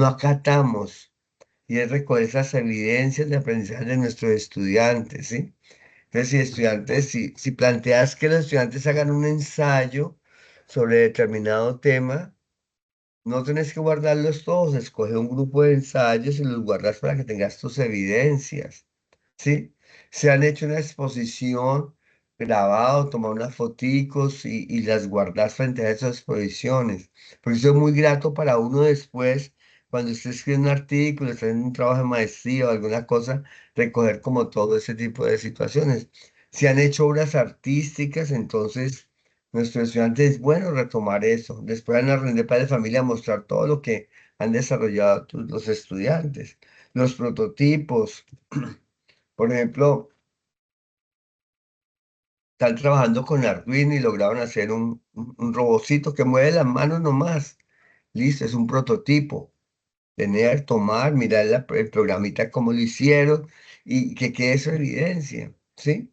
acatamos, y es recoger esas evidencias de aprendizaje de nuestros estudiantes, ¿sí? Entonces, si planteas que los estudiantes hagan un ensayo sobre determinado tema, no tienes que guardarlos todos, escoge un grupo de ensayos y los guardas para que tengas tus evidencias. ¿Sí? Se han hecho una exposición, grabado, tomado unas foticos y las guardas frente a esas exposiciones. Porque eso es muy grato para uno después, cuando usted escribe un artículo, está en un trabajo de maestría o alguna cosa, recoger como todo ese tipo de situaciones. Se han hecho obras artísticas, entonces nuestros estudiantes es bueno retomar eso. Después van a reunir padres de familia a mostrar todo lo que han desarrollado los estudiantes, los prototipos. Por ejemplo, están trabajando con Arduino y lograron hacer un robocito que mueve las manos nomás. Listo, es un prototipo. Tener, tomar, mirar el programita cómo lo hicieron y que quede esa evidencia, ¿sí?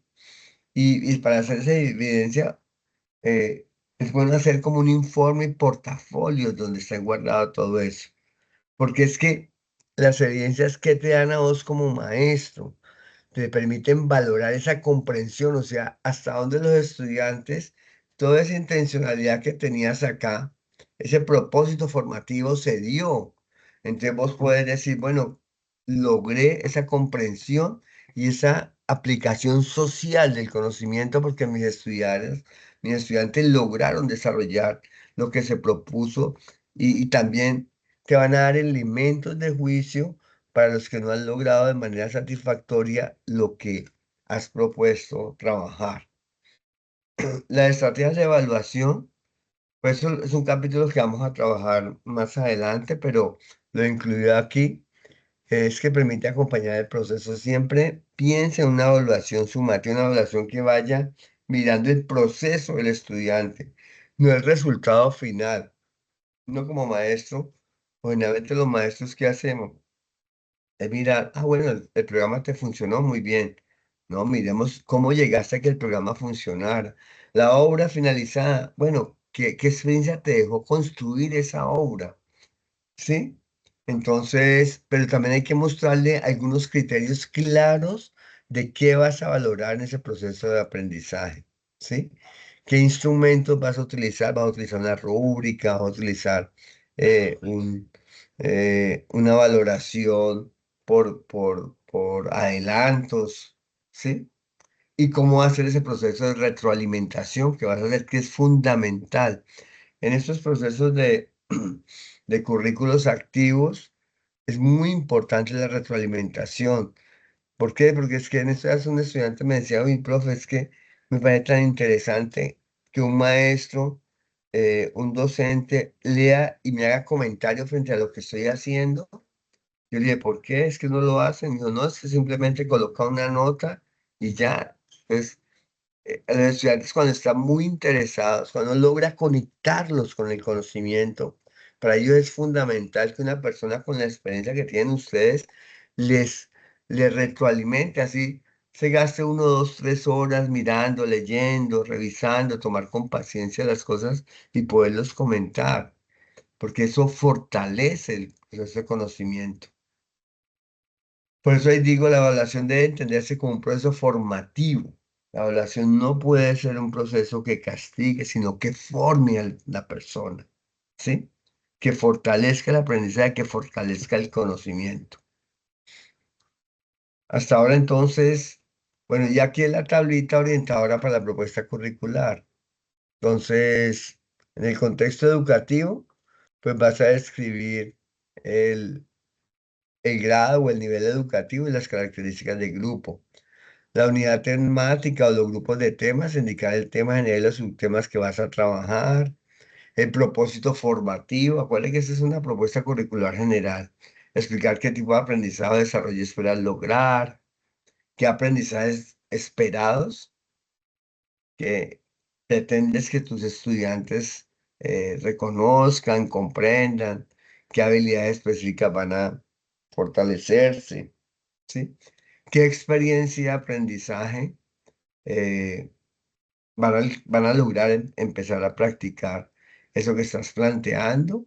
Y para hacer esa evidencia, eh, es bueno hacer como un informe y portafolio donde está guardado todo eso. Porque es que las evidencias que te dan a vos como maestro te permiten valorar esa comprensión, o sea, hasta dónde los estudiantes, toda esa intencionalidad que tenías acá, ese propósito formativo se dio. Entonces vos puedes decir, bueno, logré esa comprensión y esa aplicación social del conocimiento porque mis estudiantes lograron desarrollar lo que se propuso, y también te van a dar elementos de juicio para los que no han logrado de manera satisfactoria lo que has propuesto trabajar. Las estrategias de evaluación, pues eso es un capítulo que vamos a trabajar más adelante, pero lo incluido aquí es que permite acompañar el proceso. Siempre piensa en una evaluación sumativa, una evaluación que vaya mirando el proceso del estudiante, no el resultado final. No como maestro, o generalmente los maestros, ¿qué hacemos? Es mirar, bueno, el programa te funcionó muy bien. No, miremos cómo llegaste a que el programa funcionara. La obra finalizada, bueno, ¿qué experiencia te dejó construir esa obra? ¿Sí? Entonces, pero también hay que mostrarle algunos criterios claros de qué vas a valorar en ese proceso de aprendizaje. ¿Sí? ¿Qué instrumentos vas a utilizar? ¿Vas a utilizar una rúbrica? ¿Vas a utilizar eh, un, una valoración por adelantos? ¿Sí? ¿Y cómo va a ser ese proceso de retroalimentación que vas a hacer, que es fundamental? En estos procesos de currículos activos es muy importante la retroalimentación. ¿Por qué? Porque es que en este caso un estudiante me decía, oye, profe, es que me parece tan interesante que un maestro, un docente lea y me haga comentarios frente a lo que estoy haciendo. Yo le dije, ¿por qué? Es que no lo hacen. Y dijo, no, es que simplemente coloca una nota y ya. Entonces, a los estudiantes cuando están muy interesados, cuando logra conectarlos con el conocimiento, para ellos es fundamental que una persona con la experiencia que tienen ustedes les, les retroalimente, así se gaste 1, 2, 3 horas mirando, leyendo, revisando, tomar con paciencia las cosas y poderlos comentar, porque eso fortalece el proceso de conocimiento. Por eso ahí digo, la evaluación debe entenderse como un proceso formativo. La evaluación no puede ser un proceso que castigue, sino que forme a la persona, ¿sí? Que fortalezca el aprendizaje, que fortalezca el conocimiento. Hasta ahora entonces, bueno, ya aquí en la tablita orientadora para la propuesta curricular. Entonces, en el contexto educativo, pues vas a describir el, el grado o el nivel educativo y las características del grupo. La unidad temática o los grupos de temas, indicar el tema general y los subtemas que vas a trabajar, el propósito formativo, acuérdate que esta es una propuesta curricular general, explicar qué tipo de aprendizaje o desarrollo esperas lograr, qué aprendizajes esperados que pretendes que tus estudiantes reconozcan, comprendan, qué habilidades específicas van a fortalecerse, ¿sí? ¿Qué experiencia de aprendizaje eh, van a lograr empezar a practicar eso que estás planteando?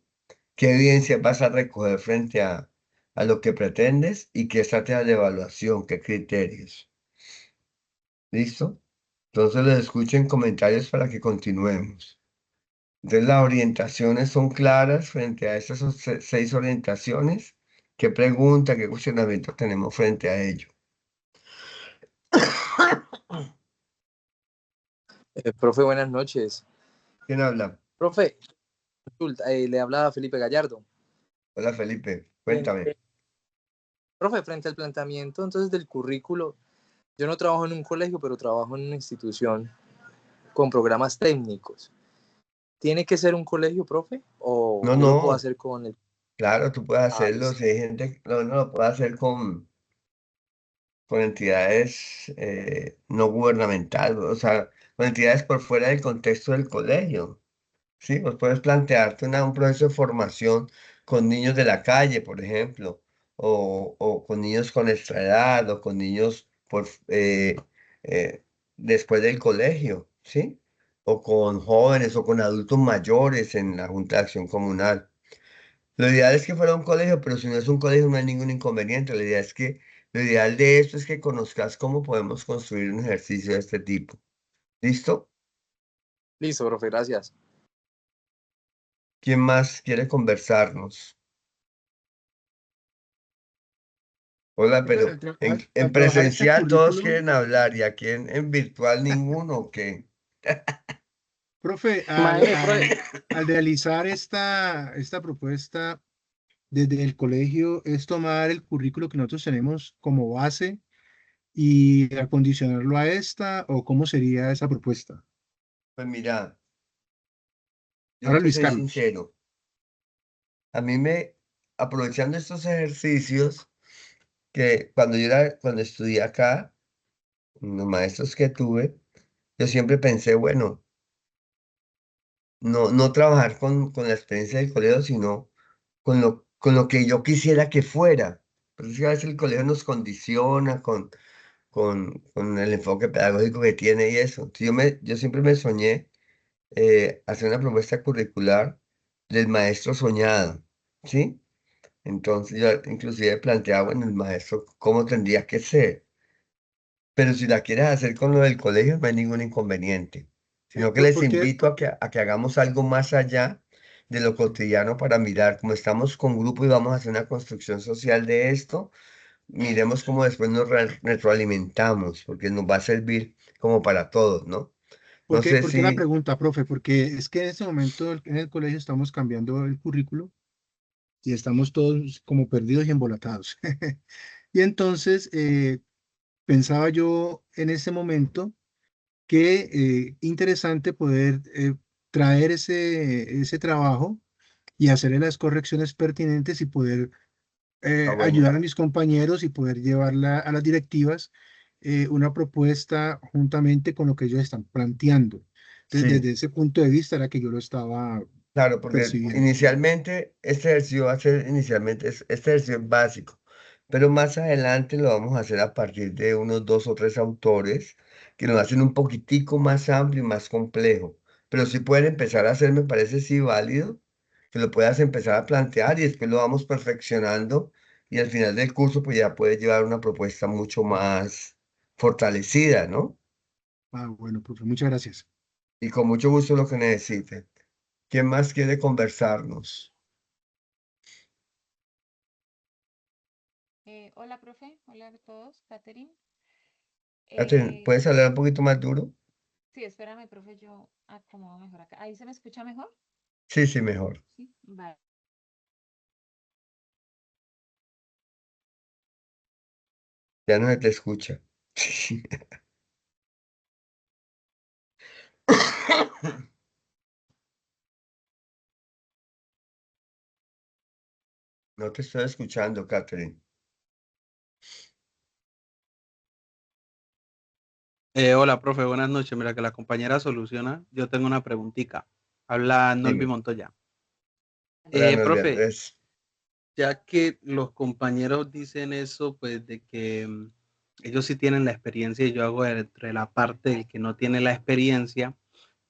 ¿Qué evidencia vas a recoger frente a lo que pretendes? ¿Y qué estrategias de evaluación? ¿Qué criterios? ¿Listo? Entonces les escucho en comentarios para que continuemos. Entonces las orientaciones son claras frente a estas 6 orientaciones. ¿Qué pregunta, qué cuestionamiento tenemos frente a ello? Profe, buenas noches. ¿Quién habla? Profe, consulta, le hablaba Felipe Gallardo. Hola Felipe, Bien, cuéntame. profe, frente al planteamiento entonces del currículo, yo no trabajo en un colegio, pero trabajo en una institución con programas técnicos. ¿Tiene que ser un colegio, profe? ¿O No, yo lo puedo no, hacer con el... claro, tú puedes Ah, hacerlo, listo. si hay gente, no, no lo puede hacer con entidades no gubernamentales, o sea, con entidades por fuera del contexto del colegio. Sí, vos puedes plantearte un proceso de formación con niños de la calle, por ejemplo, o con niños con extra edad, o con niños eh, después del colegio, ¿sí? O con jóvenes o con adultos mayores en la Junta de Acción Comunal. Lo ideal es que fuera un colegio, pero si no es un colegio no hay ningún inconveniente. La idea es que, lo ideal de esto es que conozcas cómo podemos construir un ejercicio de este tipo. ¿Listo? Listo, profe, gracias. ¿Quién más quiere conversarnos? Hola, Profe, pero en al trabajar este presencial todos currículum, quieren hablar y aquí en virtual ninguno, ¿o qué? profe, Profe, al realizar esta propuesta desde el colegio, es tomar el currículo que nosotros tenemos como base y acondicionarlo a esta, ¿o cómo sería esa propuesta? Pues mira, yo Ahora te Luis soy Carlos. sincero. A mí aprovechando estos ejercicios, que cuando estudié acá, los maestros que tuve, yo siempre pensé, bueno, no trabajar con la experiencia del colegio, sino con lo que yo quisiera que fuera. Porque es que a veces el colegio nos condiciona con el enfoque pedagógico que tiene y eso. Entonces, yo siempre me soñé hacer una propuesta curricular del maestro soñado, ¿sí? Entonces yo inclusive planteaba, bueno, el maestro, ¿cómo tendría que ser? Pero si la quieres hacer con lo del colegio, no hay ningún inconveniente, sino que les Porque, invito a que hagamos algo más allá de lo cotidiano para mirar, como estamos con grupo y vamos a hacer una construcción social de esto, miremos cómo después nos retroalimentamos, porque nos va a servir como para todos, ¿no? No sé porque la si, pregunta, profe, porque es que en este momento en el colegio estamos cambiando el currículo y estamos todos como perdidos y embolatados. Y entonces pensaba yo en ese momento que interesante poder traer ese trabajo y hacerle las correcciones pertinentes y poder bueno, ayudar a mis compañeros y poder llevarla a las directivas una propuesta juntamente con lo que ellos están planteando. Entonces, sí. desde ese punto de vista era que yo lo estaba Claro, porque percibiendo. inicialmente este ejercicio va a ser inicialmente este ejercicio es básico, pero más adelante lo vamos a hacer a partir de unos dos o tres autores que nos hacen un poquitico más amplio y más complejo. Pero sí pueden empezar a hacer, me parece sí válido, que lo puedas empezar a plantear y después lo vamos perfeccionando y al final del curso pues ya puedes llevar una propuesta mucho más fortalecida, ¿no? Ah, bueno, profe, muchas gracias. Y con mucho gusto lo que necesite. ¿Quién más quiere conversarnos? Hola, profe. Hola a todos. Catherine. Catherine, Eh, ¿puedes hablar un poquito más duro? sí, espérame, profe, yo acomodo mejor acá. ¿Ahí se me escucha mejor? Sí, sí, mejor. Sí. Vale. Ya no se te escucha. No te estoy escuchando, Catherine. Hola, profe, buenas noches. Mira que la compañera soluciona. Yo tengo una preguntita. Habla Nolvi Dime. Montoya. Hola, Norby Profe, Andrés. ya que los compañeros dicen eso, pues de que ellos sí tienen la experiencia y yo hago entre la parte del que no tiene la experiencia,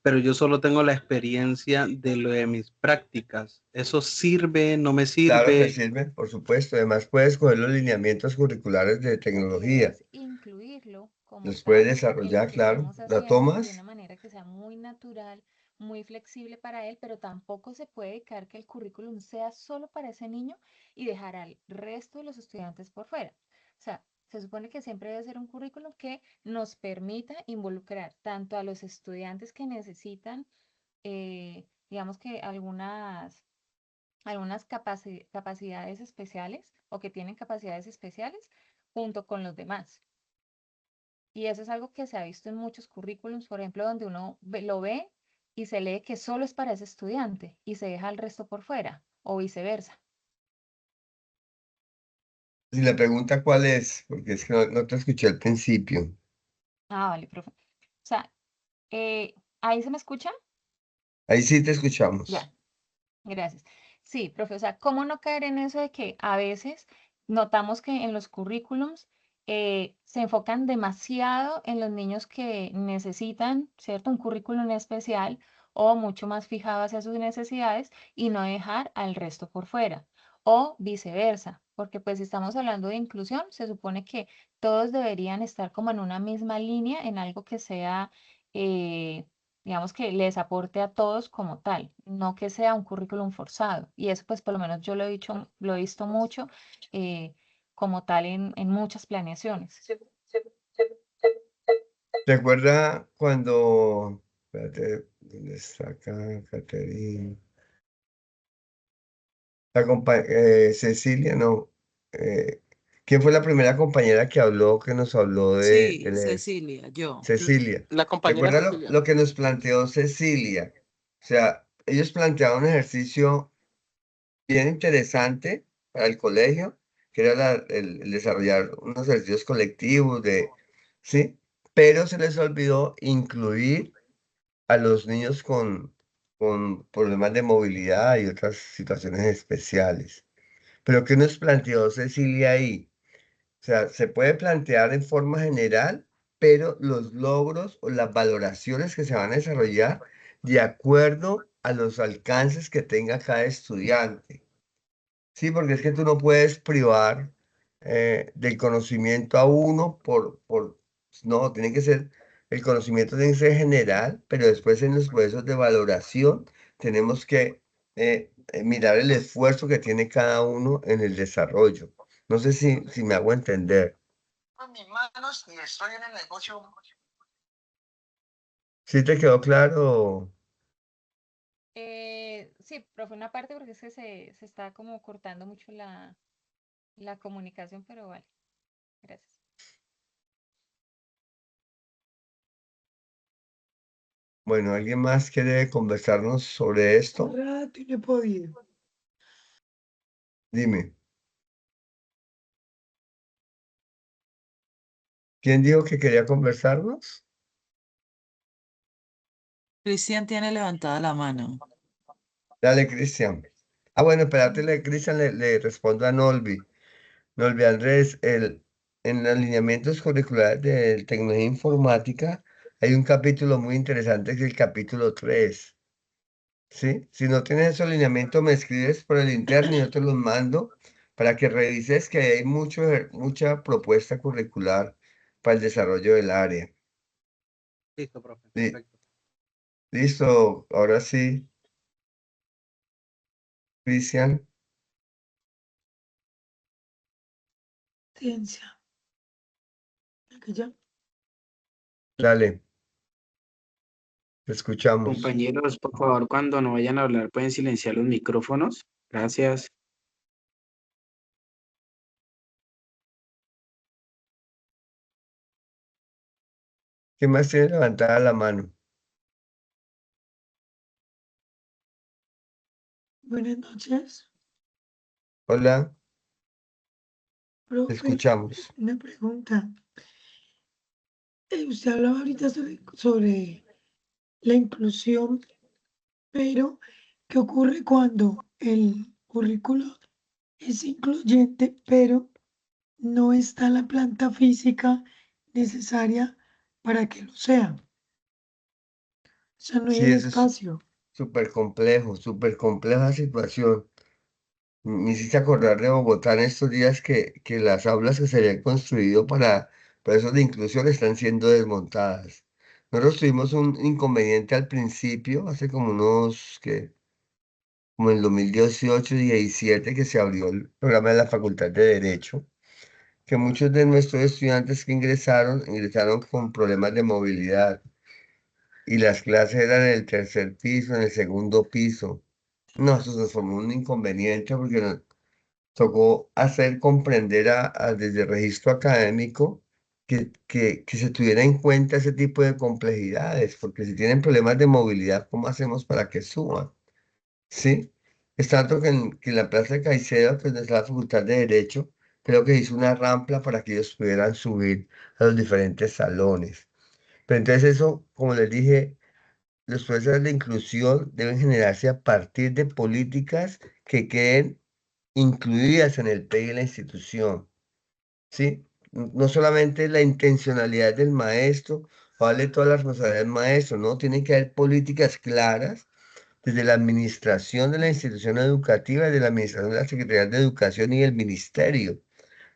pero yo solo tengo la experiencia de lo de mis prácticas. ¿Eso sirve? ¿No me Claro que sirve? sirve, por supuesto. Además, puedes coger los lineamientos curriculares de tecnología. Es incluirlo como Los puedes tal en lo desarrollar, que claro. estamos ¿La haciendo de una tomas? manera que sea muy natural, muy flexible para él, pero tampoco se puede dedicar que el currículum sea solo para ese niño y dejar al resto de los estudiantes por fuera. O sea, se supone que siempre debe ser un currículum que nos permita involucrar tanto a los estudiantes que necesitan, digamos que algunas capacidades especiales o que tienen capacidades especiales junto con los demás. Y eso es algo que se ha visto en muchos currículums, por ejemplo, donde uno lo ve y se lee que solo es para ese estudiante y se deja el resto por fuera o viceversa. Si la pregunta cuál es, porque es que no te escuché al principio. Ah, vale, profe. O sea, ¿ahí se me escucha? Ahí sí te escuchamos. Ya, gracias. Sí, profe, o sea, ¿cómo no caer en eso de que a veces notamos que en los currículums se enfocan demasiado en los niños que necesitan, ¿cierto? Un currículum especial o mucho más fijado hacia sus necesidades y no dejar al resto por fuera? O viceversa, porque pues si estamos hablando de inclusión, se supone que todos deberían estar como en una misma línea, en algo que sea... eh, digamos que les aporte a todos como tal, no que sea un currículum forzado. Y eso pues por lo menos yo lo he dicho, lo he visto mucho como tal en muchas planeaciones. ¿Recuerda cuando... Espérate, ¿dónde está acá, Catherine? Cecilia, no. ¿Quién fue la primera compañera que habló, que nos habló de Sí, Cecilia, yo. Cecilia? La compañera Recuerda Cecilia. lo que nos planteó Cecilia. O sea, ellos planteaban un ejercicio bien interesante para el colegio, que era el desarrollar unos ejercicios colectivos ¿sí? Pero se les olvidó incluir a los niños con problemas de movilidad y otras situaciones especiales. Pero ¿qué nos planteó Cecilia ahí? O sea, se puede plantear en forma general, pero los logros o las valoraciones que se van a desarrollar de acuerdo a los alcances que tenga cada estudiante. Sí, porque es que tú no puedes privar del conocimiento a uno no, tiene que ser, el conocimiento tiene que ser general, pero después en los procesos de valoración tenemos que mirar el esfuerzo que tiene cada uno en el desarrollo. No sé si me hago entender. En mis manos y estoy en el negocio. ¿Sí te quedó claro? Sí, profe, una parte porque es que se está como cortando mucho la comunicación, pero vale, gracias. Bueno, ¿alguien más quiere conversarnos sobre esto? Rato y no he podido. Dime. ¿Quién dijo que quería conversarnos? Cristian tiene levantada la mano. Dale, Cristian. Ah, bueno, espérate, Cristian le respondo a Nolvi. Nolvi Andrés, en los lineamientos curriculares de tecnología informática hay un capítulo muy interesante que es el capítulo 3. ¿Sí? Si no tienes esos lineamientos, me escribes por el interno y yo te los mando para que revises que hay mucha propuesta curricular para el desarrollo del área. Listo, profe, Li- perfecto. Listo, ahora sí, Cristian, Ciencia. Que ya. dale, te escuchamos. Compañeros, por favor, cuando no vayan a hablar, pueden silenciar los micrófonos. Gracias. ¿Quién más tiene levantada la mano? Buenas noches, Hola, te profe. escuchamos. Una pregunta. Usted hablaba ahorita sobre la inclusión, pero ¿qué ocurre cuando el currículo es incluyente, pero no está la planta física necesaria para que lo sea? O sea, no hay Sí, el eso es espacio. súper compleja situación. Me hiciste acordar de Bogotá en estos días que las aulas que se habían construido para procesos de inclusión están siendo desmontadas. Nosotros tuvimos un inconveniente al principio, hace como en el 2018 y 17 que se abrió el programa de la Facultad de Derecho, que muchos de nuestros estudiantes que ingresaron con problemas de movilidad y las clases eran en el tercer piso, en el segundo piso. No, eso se formó un inconveniente porque nos tocó hacer comprender desde el registro académico que se tuviera en cuenta ese tipo de complejidades, porque si tienen problemas de movilidad, ¿cómo hacemos para que suban? ¿Sí? Es tanto que en la Plaza de Caicedo, que es donde está la Facultad de Derecho, creo que hizo una rampa para que ellos pudieran subir a los diferentes salones. Pero entonces eso, como les dije, los procesos de inclusión deben generarse a partir de políticas que queden incluidas en el PEI de la institución, ¿sí? No solamente la intencionalidad del maestro, o darle toda la responsabilidad al maestro, ¿no? Tienen que haber políticas claras desde la administración de la institución educativa, desde la administración de la Secretaría de Educación y el ministerio,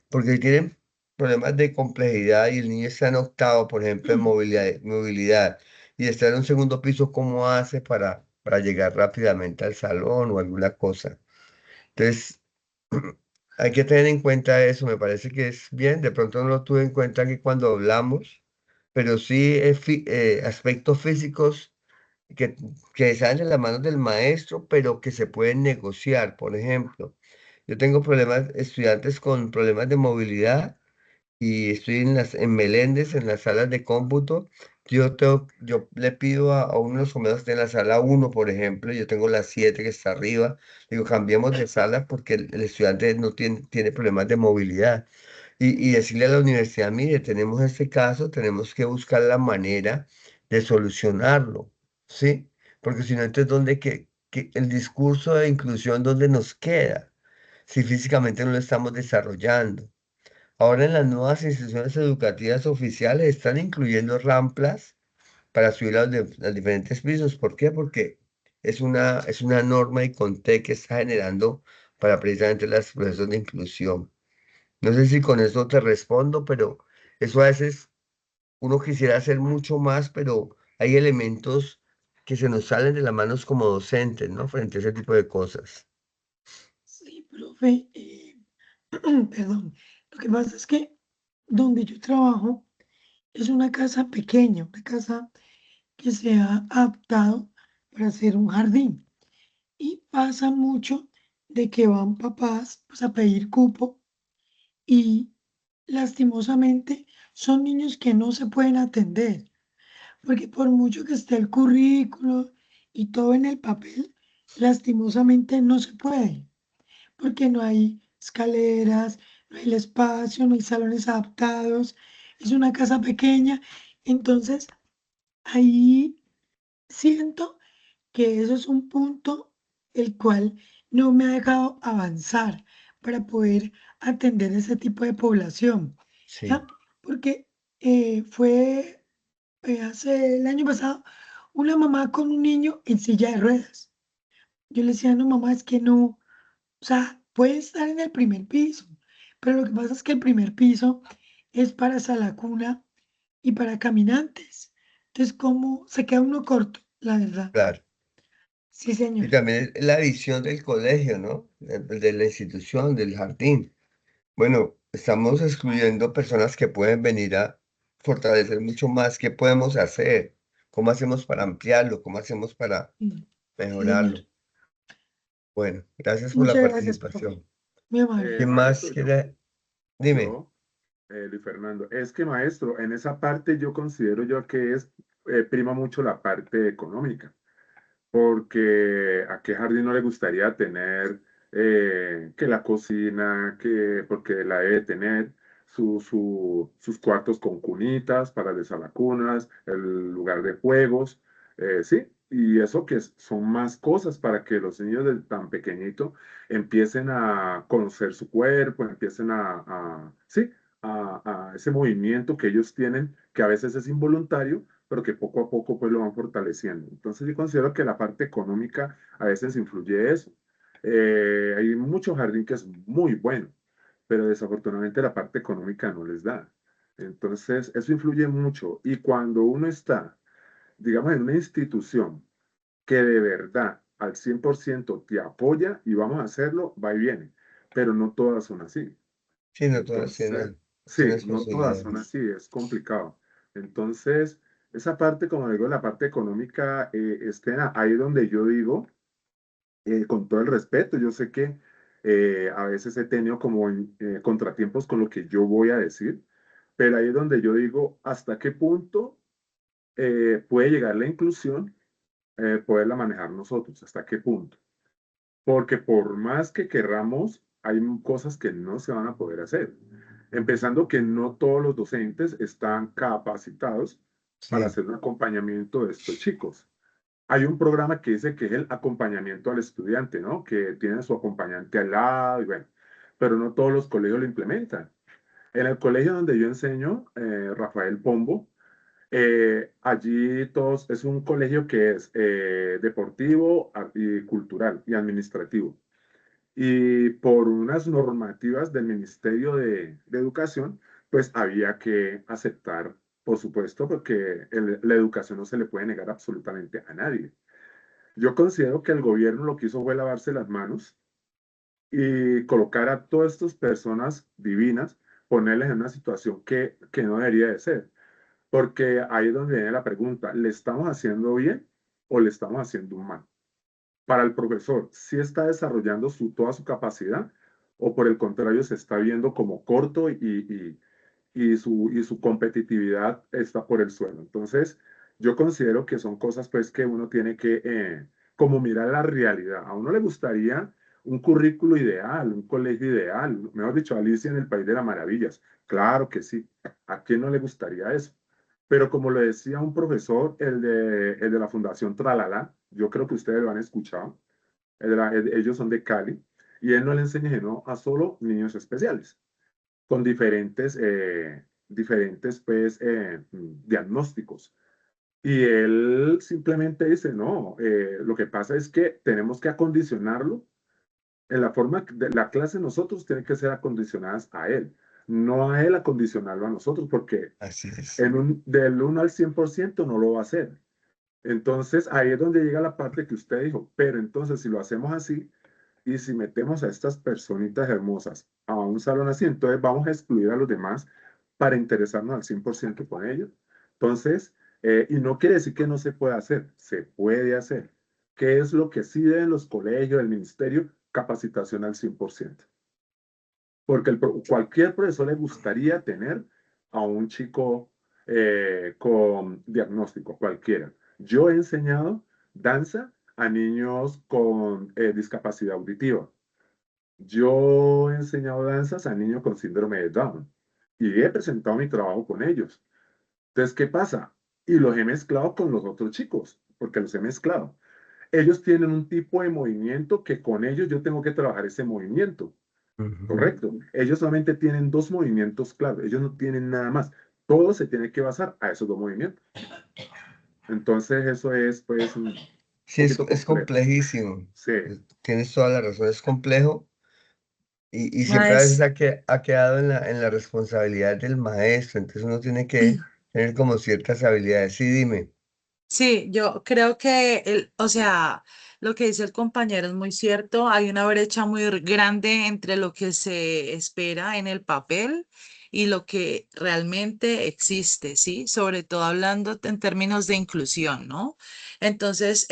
porque si tienen problemas de complejidad y el niño está en octavo, por ejemplo, en movilidad y está en un segundo piso, ¿cómo hace para llegar rápidamente al salón o alguna cosa? Entonces, hay que tener en cuenta eso, me parece que es bien, de pronto no lo tuve en cuenta aquí cuando hablamos, pero sí aspectos físicos que, que salen de las manos del maestro, pero que se pueden negociar. Por ejemplo, Yo tengo problemas, estudiantes con problemas de movilidad y estoy en Meléndez, en las salas de cómputo. Yo le pido a uno de los compañeros que esté en la sala 1, por ejemplo, yo tengo la 7 que está arriba, digo, cambiemos de sala porque el estudiante no tiene problemas de movilidad. Y decirle a la universidad, mire, tenemos este caso, tenemos que buscar la manera de solucionarlo, ¿sí? Porque si no, entonces, que el discurso de inclusión, ¿dónde nos queda? Si físicamente no lo estamos desarrollando. Ahora en las nuevas instituciones educativas oficiales están incluyendo ramplas para subir a los diferentes pisos. ¿Por qué? Porque es una norma y conté que está generando para precisamente los procesos de inclusión. No sé si con eso te respondo, pero eso a veces uno quisiera hacer mucho más, pero hay elementos que se nos salen de las manos como docentes, ¿no? Frente a ese tipo de cosas. Sí, profe, perdón. Lo que pasa es que donde yo trabajo es una casa pequeña, una casa que se ha adaptado para hacer un jardín. Y pasa mucho de que van papás pues, a pedir cupo y lastimosamente son niños que no se pueden atender, porque por mucho que esté el currículo y todo en el papel, lastimosamente no se puede, porque no hay escaleras, no hay el espacio, no hay salones adaptados, es una casa pequeña, entonces ahí siento que eso es un punto el cual no me ha dejado avanzar para poder atender ese tipo de población, Sí, ¿ya? Porque fue hace el año pasado una mamá con un niño en silla de ruedas. Yo le decía, no, mamá, es que no, o sea, puede estar en el primer piso, pero lo que pasa es que el primer piso es para sala cuna y para caminantes. Entonces, ¿cómo se queda uno corto, la verdad? claro. Sí, Y señor. también es la visión del colegio, ¿no? De la institución, del jardín. Bueno, estamos excluyendo personas que pueden venir a fortalecer mucho más. ¿Qué podemos hacer? ¿Cómo hacemos para ampliarlo? ¿Cómo hacemos para Sí, señor. mejorarlo? Bueno, gracias por la Muchas gracias, profe. participación. Muy amable. ¿Quién más Maestro, quiere? Dime. yo, Luis Fernando, es que maestro, en esa parte yo considero yo que prima mucho la parte económica, porque a qué jardín no le gustaría tener que la cocina, porque la debe tener, sus cuartos con cunitas para desalacunas, el lugar de juegos, sí, y eso que son más cosas para que los niños de tan pequeñito empiecen a conocer su cuerpo, empiecen sí, a ese movimiento que ellos tienen, que a veces es involuntario, pero que poco a poco pues lo van fortaleciendo. Entonces yo considero que la parte económica a veces influye eso. Hay mucho jardín que es muy bueno, pero desafortunadamente la parte económica no les da. Entonces eso influye mucho y cuando uno está, digamos, en una institución que de verdad al 100% te apoya y vamos a hacerlo, va y viene, pero no todas son así. Sí, no todas Entonces, sí, tienes no todas son posibilidades. así, es complicado. Entonces, esa parte, como digo, la parte económica, ahí donde yo digo, con todo el respeto, yo sé que a veces he tenido como contratiempos con lo que yo voy a decir, pero ahí es donde yo digo hasta qué punto puede llegar la inclusión, poderla manejar nosotros, hasta qué punto. Porque por más que querramos, hay cosas que no se van a poder hacer. Empezando que no todos los docentes están capacitados para Sí, hacer un acompañamiento de estos chicos. Hay un programa que dice que es el acompañamiento al estudiante, ¿no? Que tiene su acompañante al lado y bueno, pero no todos los colegios lo implementan. En el colegio donde yo enseño, Rafael Pombo, allí todos, es un colegio que es deportivo y cultural y administrativo. Y por unas normativas del Ministerio de Educación, pues había que aceptar, por supuesto, porque la educación no se le puede negar absolutamente a nadie. Yo considero que el gobierno lo que hizo fue lavarse las manos y colocar a todas estas personas divinas, ponerles en una situación que no debería de ser. Porque ahí es donde viene la pregunta, ¿le estamos haciendo bien o le estamos haciendo mal? Para el profesor, ¿sí está desarrollando toda su capacidad o por el contrario se está viendo como corto y su competitividad está por el suelo. Entonces, yo considero que son cosas pues que uno tiene que como mirar la realidad. A uno le gustaría un currículo ideal, un colegio ideal, mejor dicho, Alicia en el País de las Maravillas. Claro que sí. ¿A quién no le gustaría eso? Pero como lo decía un profesor, el de la Fundación Tralala, yo creo que ustedes lo han escuchado, ellos son de Cali, y él no le enseña no a solo niños especiales con diferentes pues, diagnósticos. Y él simplemente dice, no, lo que pasa es que tenemos que acondicionarlo en la forma de la clase nosotros tiene que ser acondicionadas a él, no a él acondicionarlo a nosotros, porque Así es. del 1 al 100% no lo va a hacer. Entonces ahí es donde llega la parte que usted dijo, pero entonces si lo hacemos así, y si metemos a estas personitas hermosas a un salón así, entonces vamos a excluir a los demás para interesarnos al 100% con ellos. Entonces, y no quiere decir que no se pueda hacer, se puede hacer. ¿Qué es lo que sí deben los colegios, el ministerio? Capacitación al 100%. Porque cualquier profesor le gustaría tener a un chico con diagnóstico, cualquiera. Yo he enseñado danza a niños con discapacidad auditiva. Yo he enseñado danzas a niños con síndrome de Down y he presentado mi trabajo con ellos. Entonces, ¿qué pasa? Y los he mezclado con los otros chicos, porque los he mezclado. Ellos tienen un tipo de movimiento que con ellos yo tengo que trabajar ese movimiento, ¿correcto? Ellos solamente tienen dos movimientos claros, ellos no tienen nada más. Todo se tiene que basar a esos dos movimientos. Entonces, eso es, pues, un Sí, poquito es complejo. complejísimo. Sí. Tienes toda la razón, es complejo y siempre a veces Maes- ha quedado en la responsabilidad del maestro, entonces uno tiene que tener como ciertas habilidades. Sí, dime. Sí, yo creo que o sea, lo que dice el compañero es muy cierto. Hay una brecha muy grande entre lo que se espera en el papel y lo que realmente existe, ¿sí? Sobre todo hablando en términos de inclusión, ¿no? Entonces,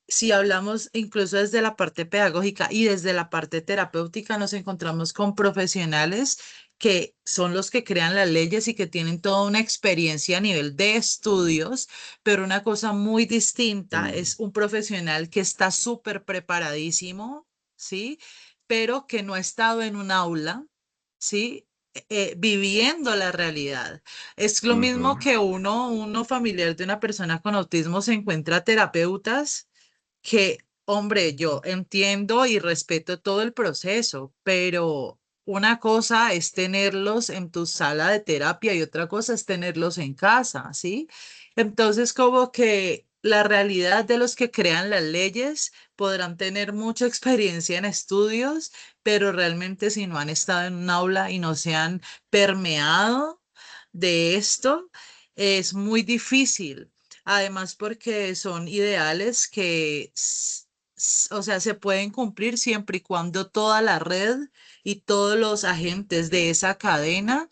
si hablamos incluso desde la parte pedagógica y desde la parte terapéutica, nos encontramos con profesionales que son los que crean las leyes y que tienen toda una experiencia a nivel de estudios, pero una cosa muy distinta es un profesional que está súper preparadísimo, ¿sí? Pero que no ha estado en un aula, ¿sí? Viviendo la realidad. Es lo mismo Ujú. que uno familiar de una persona con autismo se encuentra terapeutas que, hombre, yo entiendo y respeto todo el proceso, pero una cosa es tenerlos en tu sala de terapia y otra cosa es tenerlos en casa, ¿sí? Entonces, como que la realidad de los que crean las leyes podrán tener mucha experiencia en estudios, pero realmente si no han estado en un aula y no se han permeado de esto, es muy difícil. Además, porque son ideales que, o sea, se pueden cumplir siempre y cuando toda la red y todos los agentes de esa cadena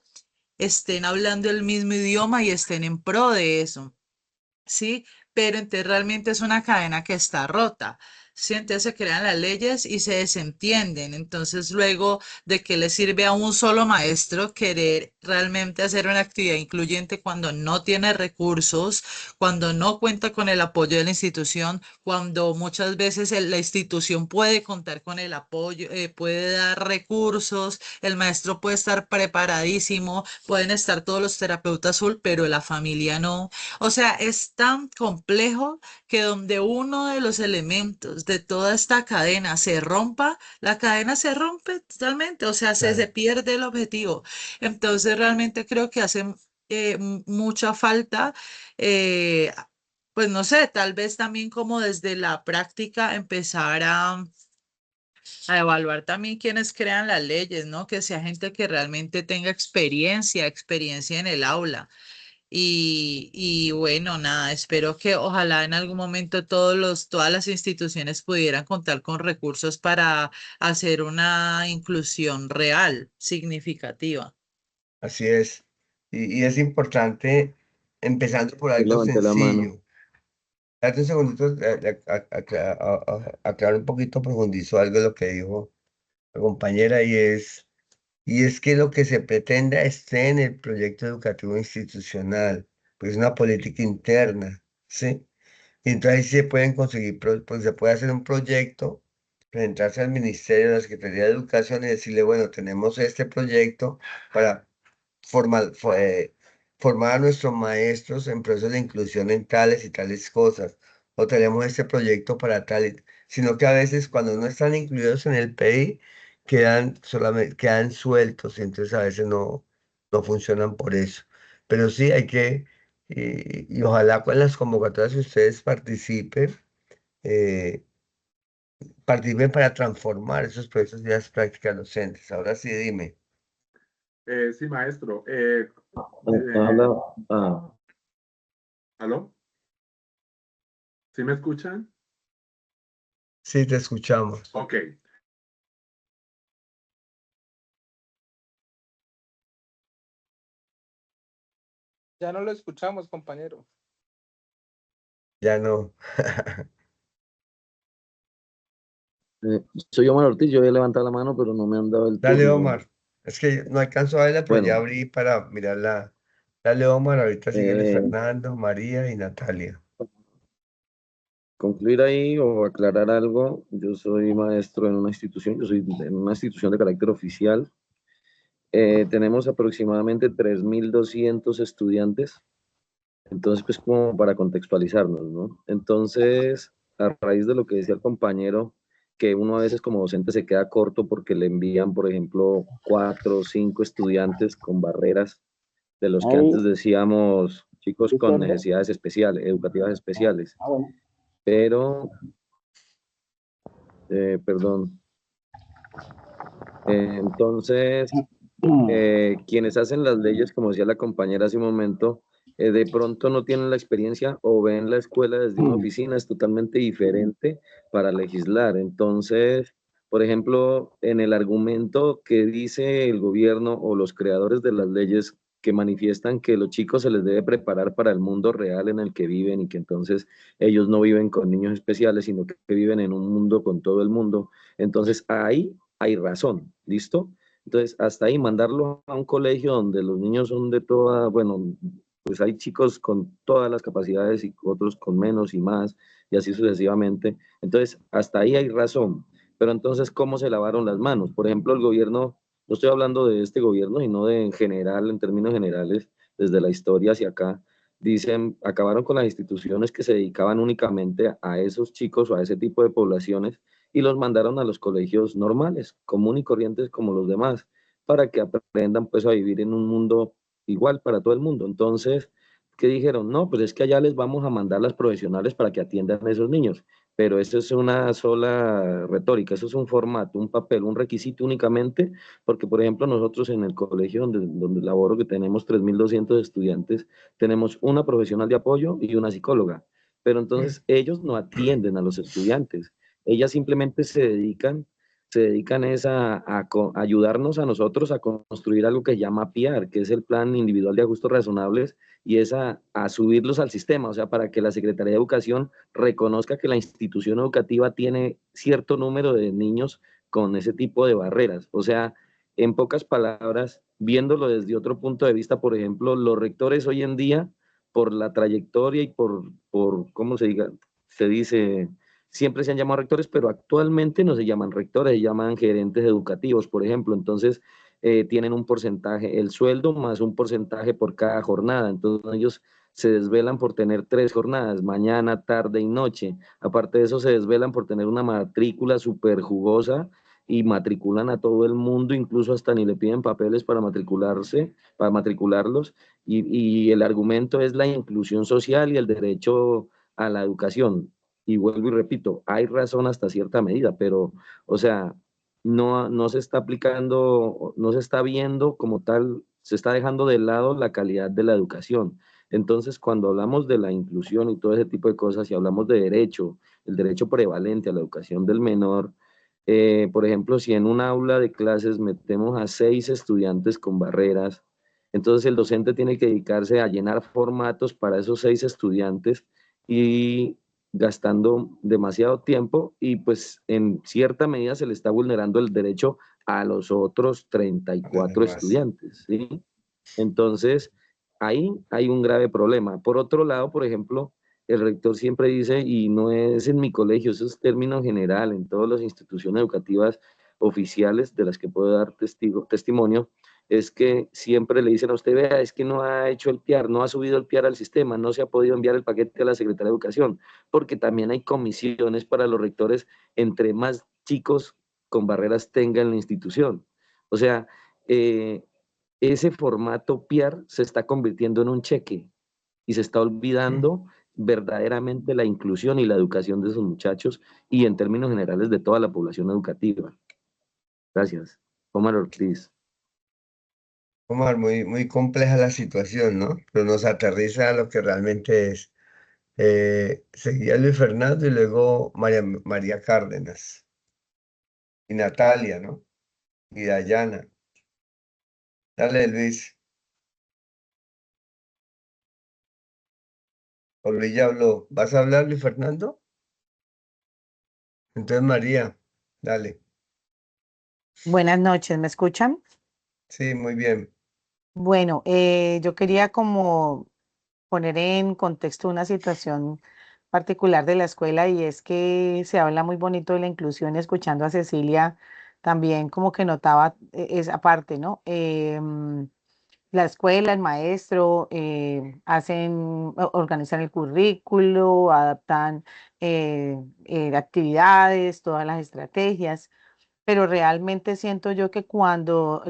estén hablando el mismo idioma y estén en pro de eso. ¿Sí? Pero entonces realmente es una cadena que está rota. ¿Sí? Entonces se crean las leyes y se desentienden. Entonces luego, ¿de qué le sirve a un solo maestro querer realmente hacer una actividad incluyente cuando no tiene recursos, cuando no cuenta con el apoyo de la institución, cuando muchas veces la institución puede contar con el apoyo, puede dar recursos, el maestro puede estar preparadísimo, pueden estar todos los terapeutas full, pero la familia no? O sea, es tan complejo que donde uno de los elementos de toda esta cadena se rompa, la cadena se rompe totalmente, o sea, se Claro. pierde el objetivo. Entonces, realmente creo que hace mucha falta, eh, pues no sé, tal vez también como desde la práctica empezar a evaluar también quienes crean las leyes, ¿no? Que sea gente que realmente tenga experiencia en el aula. Y bueno, nada, espero que ojalá en algún momento todas las instituciones pudieran contar con recursos para hacer una inclusión real, significativa. Así es. Y es importante, empezando por Yo algo levanté la mano. sencillo. Date un segundito, aclarar un poquito, profundizó algo de lo que dijo la compañera, y es que lo que se pretenda esté en el proyecto educativo institucional, pues es una política interna, ¿sí? Y entonces ahí se pueden conseguir, pues se puede hacer un proyecto, presentarse al Ministerio, a la Secretaría de Educación y decirle, bueno, tenemos este proyecto para formar a nuestros maestros en procesos de inclusión en tales y tales cosas, o tenemos este proyecto para tal, sino que a veces cuando no están incluidos en el PI, quedan sueltos, y entonces a veces no funcionan por eso. Pero sí hay que, y ojalá con las convocatorias que ustedes eh, participen para transformar esos procesos de las prácticas docentes. Ahora sí, dime. Sí, maestro. Habla, ¿Aló? ¿Sí me escuchan? Sí, te escuchamos. Ok. Ya no lo escuchamos, compañero. Ya no. soy Omar Ortiz, yo voy a levantar la mano, pero no me han dado el Dale, turno. Omar. Es que no alcanzo a verla, pero ya Bueno, abrí para mirarla. Dale, Omar. Ahorita sigue Luis eh, Fernando, María y Natalia. concluir ahí o aclarar algo. Yo soy maestro en una institución, yo soy en una institución de carácter oficial. Tenemos aproximadamente 3.200 estudiantes. Entonces, pues como para contextualizarnos, ¿no? Entonces, a raíz de lo que decía el compañero, que uno a veces como docente se queda corto porque le envían, por ejemplo, 4 o 5 estudiantes con barreras, de los que antes decíamos chicos con necesidades especiales, educativas especiales. Pero, perdón, entonces, quienes hacen las leyes, como decía la compañera hace un momento, de pronto no tienen la experiencia o ven la escuela desde una oficina, es totalmente diferente para legislar. Entonces, por ejemplo, en el argumento que dice el gobierno o los creadores de las leyes que manifiestan que los chicos se les debe preparar para el mundo real en el que viven y que entonces ellos no viven con niños especiales, sino que viven en un mundo con todo el mundo. Entonces, ahí hay razón, ¿listo? Entonces, hasta ahí mandarlo a un colegio donde los niños son de toda, bueno, pues hay chicos con todas las capacidades y otros con menos y más, y así sucesivamente. Entonces, hasta ahí hay razón. Pero entonces, ¿cómo se lavaron las manos? Por ejemplo, el gobierno, no estoy hablando de este gobierno, sino de en general, en términos generales, desde la historia hacia acá, dicen, acabaron con las instituciones que se dedicaban únicamente a esos chicos o a ese tipo de poblaciones y los mandaron a los colegios normales, comunes y corrientes como los demás, para que aprendan pues a vivir en un mundo igual para todo el mundo. Entonces, ¿qué dijeron? No, pues es que allá les vamos a mandar las profesionales para que atiendan a esos niños, pero eso es una sola retórica, eso es un formato, un papel, un requisito únicamente, porque por ejemplo nosotros en el colegio donde laboro, que tenemos 3.200 estudiantes, tenemos una profesional de apoyo y una psicóloga, pero entonces ellos no atienden a los estudiantes, ellas simplemente se dedican es a ayudarnos a nosotros a construir algo que se llama PIAR, que es el Plan Individual de Ajustes Razonables, y es a subirlos al sistema, o sea, para que la Secretaría de Educación reconozca que la institución educativa tiene cierto número de niños con ese tipo de barreras. O sea, en pocas palabras, viéndolo desde otro punto de vista, por ejemplo, los rectores hoy en día, por la trayectoria y por ¿cómo se dice? Siempre se han llamado rectores, pero actualmente no se llaman rectores, se llaman gerentes educativos, por ejemplo. Entonces, tienen un porcentaje, el sueldo más un porcentaje por cada jornada. Entonces, ellos se desvelan por tener 3 jornadas, mañana, tarde y noche. Aparte de eso, se desvelan por tener una matrícula súper jugosa y matriculan a todo el mundo, incluso hasta ni le piden papeles para matricularse, para matricularlos. Y el argumento es la inclusión social y el derecho a la educación. Y vuelvo y repito, hay razón hasta cierta medida, pero, o sea, no se está aplicando, no se está viendo como tal, se está dejando de lado la calidad de la educación. Entonces, cuando hablamos de la inclusión y todo ese tipo de cosas, y hablamos de derecho, el derecho prevalente a la educación del menor, por ejemplo, si en un aula de clases metemos a 6 estudiantes con barreras, entonces el docente tiene que dedicarse a llenar formatos para esos 6 estudiantes y gastando demasiado tiempo y pues en cierta medida se le está vulnerando el derecho a los otros 34 Además, estudiantes, ¿sí? Entonces, ahí hay un grave problema. Por otro lado, por ejemplo, el rector siempre dice, y no es en mi colegio, eso es término general, en todas las instituciones educativas oficiales de las que puedo dar testimonio, es que siempre le dicen a usted, vea, es que no ha hecho el PIAR, no ha subido el PIAR al sistema, no se ha podido enviar el paquete a la Secretaría de Educación, porque también hay comisiones para los rectores, entre más chicos con barreras tenga en la institución. O sea, ese formato PIAR se está convirtiendo en un cheque y se está olvidando verdaderamente la inclusión y la educación de esos muchachos y en términos generales de toda la población educativa. Gracias. Omar Ortiz. Omar, muy compleja la situación, ¿no? Pero nos aterriza a lo que realmente es. Seguía Luis Fernando y luego María Cárdenas y Natalia, ¿no? Y Dayana. Dale, Luis. O Luis ya habló. ¿Vas a hablar, Luis Fernando? Entonces, María, dale. Buenas noches, ¿me escuchan? Sí, muy bien. Bueno, yo quería como poner en contexto una situación particular de la escuela y es que se habla muy bonito de la inclusión y escuchando a Cecilia también como que notaba esa parte, ¿no? La escuela, el maestro, organizan el currículo, adaptan actividades, todas las estrategias, pero realmente siento yo que cuando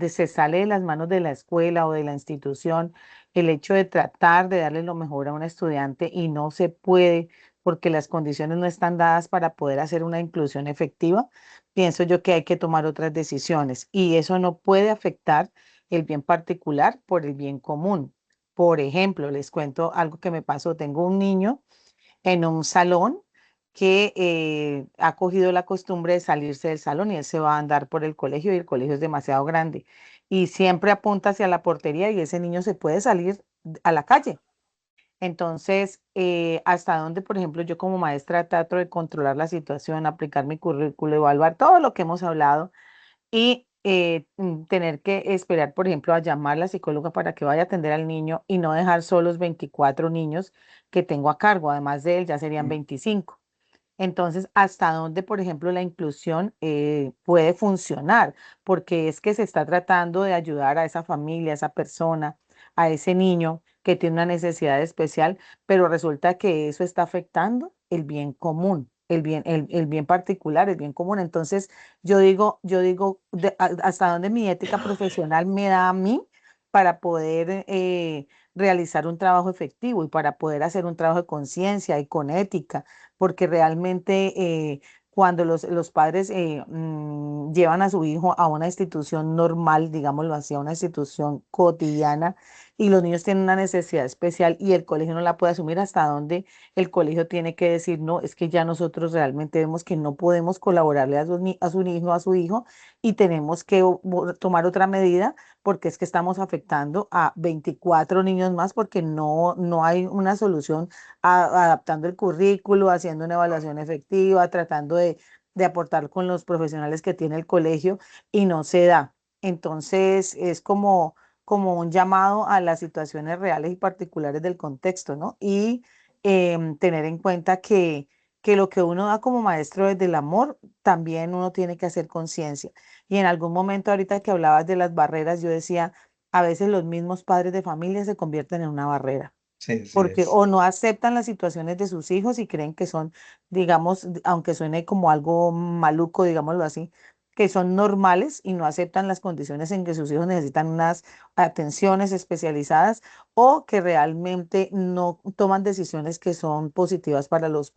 se sale de las manos de la escuela o de la institución, el hecho de tratar de darle lo mejor a un estudiante y no se puede porque las condiciones no están dadas para poder hacer una inclusión efectiva, pienso yo que hay que tomar otras decisiones y eso no puede afectar el bien particular por el bien común. Por ejemplo, les cuento algo que me pasó. Tengo un niño en un salón que ha cogido la costumbre de salirse del salón y él se va a andar por el colegio y el colegio es demasiado grande y siempre apunta hacia la portería y ese niño se puede salir a la calle. Entonces, hasta dónde, por ejemplo, yo como maestra trato de controlar la situación, aplicar mi currículo, evaluar todo lo que hemos hablado y tener que esperar, por ejemplo, a llamar a la psicóloga para que vaya a atender al niño y no dejar solos 24 niños que tengo a cargo, además de él ya serían 25. Entonces, ¿hasta dónde, por ejemplo, la inclusión puede funcionar? Porque es que se está tratando de ayudar a esa familia, a esa persona, a ese niño que tiene una necesidad especial, pero resulta que eso está afectando el bien común, el bien particular, el bien común. Entonces, yo digo, ¿hasta dónde mi ética profesional me da a mí para poder realizar un trabajo efectivo y para poder hacer un trabajo de conciencia y con ética? Porque realmente cuando los padres llevan a su hijo a una institución normal, digámoslo así, a una institución cotidiana, y los niños tienen una necesidad especial y el colegio no la puede asumir, hasta donde el colegio tiene que decir, no, es que ya nosotros realmente vemos que no podemos colaborarle a su hijo y tenemos que tomar otra medida porque es que estamos afectando a 24 niños más porque no hay una solución adaptando el currículo, haciendo una evaluación efectiva, tratando de aportar con los profesionales que tiene el colegio y no se da. Entonces es como un llamado a las situaciones reales y particulares del contexto, ¿no? Y tener en cuenta que lo que uno da como maestro desde el amor, también uno tiene que hacer conciencia. Y en algún momento, ahorita que hablabas de las barreras, yo decía, a veces los mismos padres de familia se convierten en una barrera Sí, sí porque es. o no aceptan las situaciones de sus hijos y creen que son, digamos, aunque suene como algo maluco, digámoslo así, que son normales y no aceptan las condiciones en que sus hijos necesitan unas atenciones especializadas o que realmente no toman decisiones que son positivas para los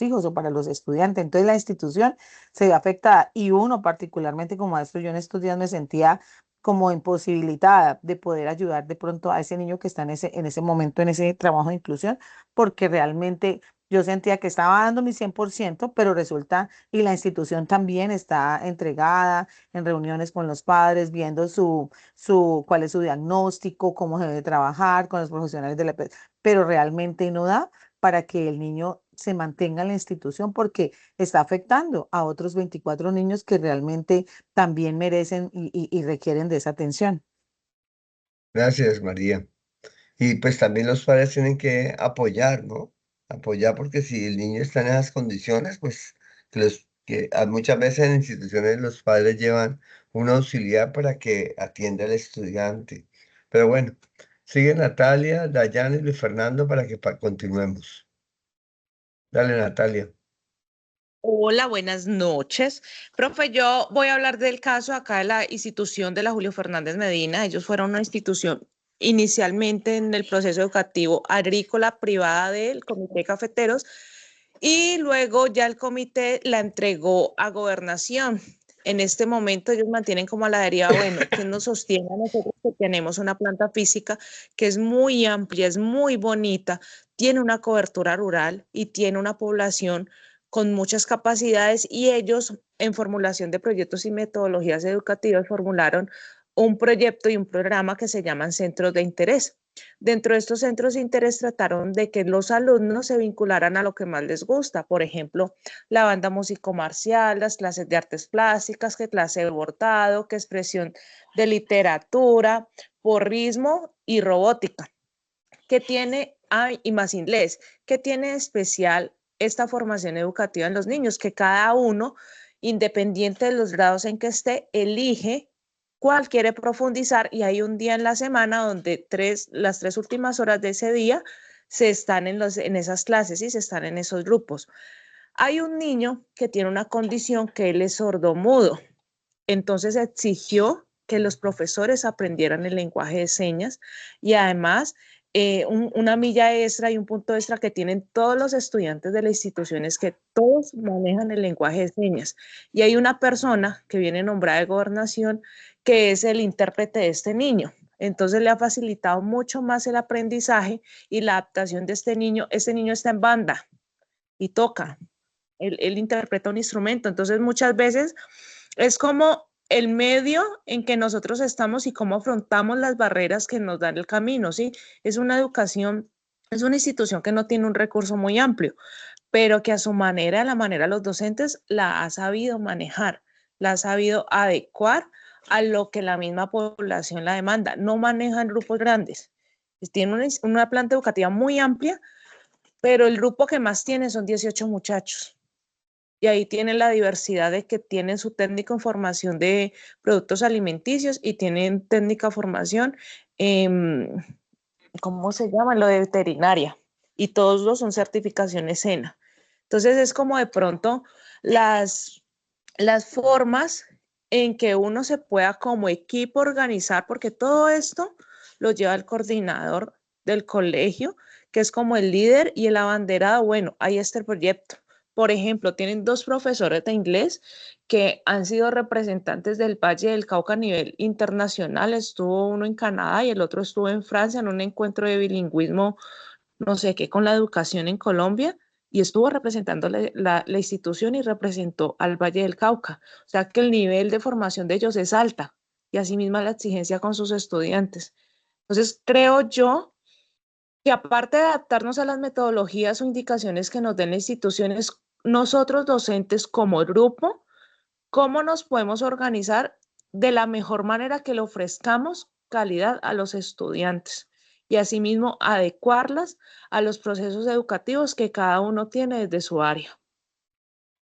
hijos o para los estudiantes. Entonces la institución se ve afectada y uno particularmente como maestro, yo en estos días me sentía como imposibilitada de poder ayudar de pronto a ese niño que está en ese momento, en ese trabajo de inclusión, porque realmente yo sentía que estaba dando mi 100%, pero resulta, y la institución también está entregada en reuniones con los padres, viendo cuál es su diagnóstico, cómo se debe trabajar con los profesionales de la pero realmente no da para que el niño se mantenga en la institución porque está afectando a otros 24 niños que realmente también merecen y requieren de esa atención. Gracias, María. Y pues también los padres tienen que apoyar, ¿no? Apoyar porque si el niño está en esas condiciones, pues muchas veces en instituciones los padres llevan una auxiliar para que atienda al estudiante. Pero bueno, sigue Natalia, Dayana y Luis Fernando para que continuemos. Dale, Natalia. Hola, buenas noches. Profe, yo voy a hablar del caso acá de la institución de la Julio Fernández Medina. Ellos fueron una institución inicialmente en el proceso educativo agrícola privada del Comité de Cafeteros y luego ya el comité la entregó a Gobernación. En este momento ellos mantienen como a la deriva, bueno, que nos sostiene a nosotros que tenemos una planta física que es muy amplia, es muy bonita, tiene una cobertura rural y tiene una población con muchas capacidades y ellos en formulación de proyectos y metodologías educativas formularon un proyecto y un programa que se llaman centros de interés. Dentro de estos centros de interés trataron de que los alumnos se vincularan a lo que más les gusta, por ejemplo, la banda músico-marcial, las clases de artes plásticas, que clase de bordado, que expresión de literatura, porrismo y robótica. ¿Qué tiene, y más inglés, qué tiene especial esta formación educativa en los niños? Que cada uno, independiente de los grados en que esté, elige cuál quiere profundizar y hay un día en la semana donde las 3 últimas horas de ese día se están en esas clases y se están en esos grupos. Hay un niño que tiene una condición que él es sordomudo, entonces exigió que los profesores aprendieran el lenguaje de señas y además una milla extra y un punto extra que tienen todos los estudiantes de la institución es que todos manejan el lenguaje de señas y hay una persona que viene nombrada de Gobernación que es el intérprete de este niño. Entonces le ha facilitado mucho más el aprendizaje y la adaptación de este niño. Este niño está en banda y toca, él interpreta un instrumento, entonces muchas veces es como el medio en que nosotros estamos y cómo afrontamos las barreras que nos dan el camino, ¿sí? Es una educación, es una institución que no tiene un recurso muy amplio, pero que a su manera, a la manera los docentes la ha sabido manejar, la ha sabido adecuar a lo que la misma población la demanda. No manejan grupos grandes, tiene una planta educativa muy amplia, pero el grupo que más tiene son 18 muchachos. Y ahí tienen la diversidad de que tienen su técnica en formación de productos alimenticios y tienen técnica formación, ¿cómo se llama? Lo de veterinaria. Y todos los son certificaciones SENA. Entonces es como de pronto las formas en que uno se pueda como equipo organizar, porque todo esto lo lleva el coordinador del colegio, que es como el líder y el abanderado. Bueno, ahí está el proyecto. Por ejemplo, tienen 2 profesores de inglés que han sido representantes del Valle del Cauca a nivel internacional. Estuvo uno en Canadá y el otro estuvo en Francia en un encuentro de bilingüismo, no sé qué, con la educación en Colombia y estuvo representando la institución y representó al Valle del Cauca. O sea que el nivel de formación de ellos es alta y asimismo la exigencia con sus estudiantes. Entonces, creo yo que aparte de adaptarnos a las metodologías o indicaciones que nos den las instituciones, nosotros docentes como grupo, ¿cómo nos podemos organizar de la mejor manera que le ofrezcamos calidad a los estudiantes? Y asimismo adecuarlas a los procesos educativos que cada uno tiene desde su área.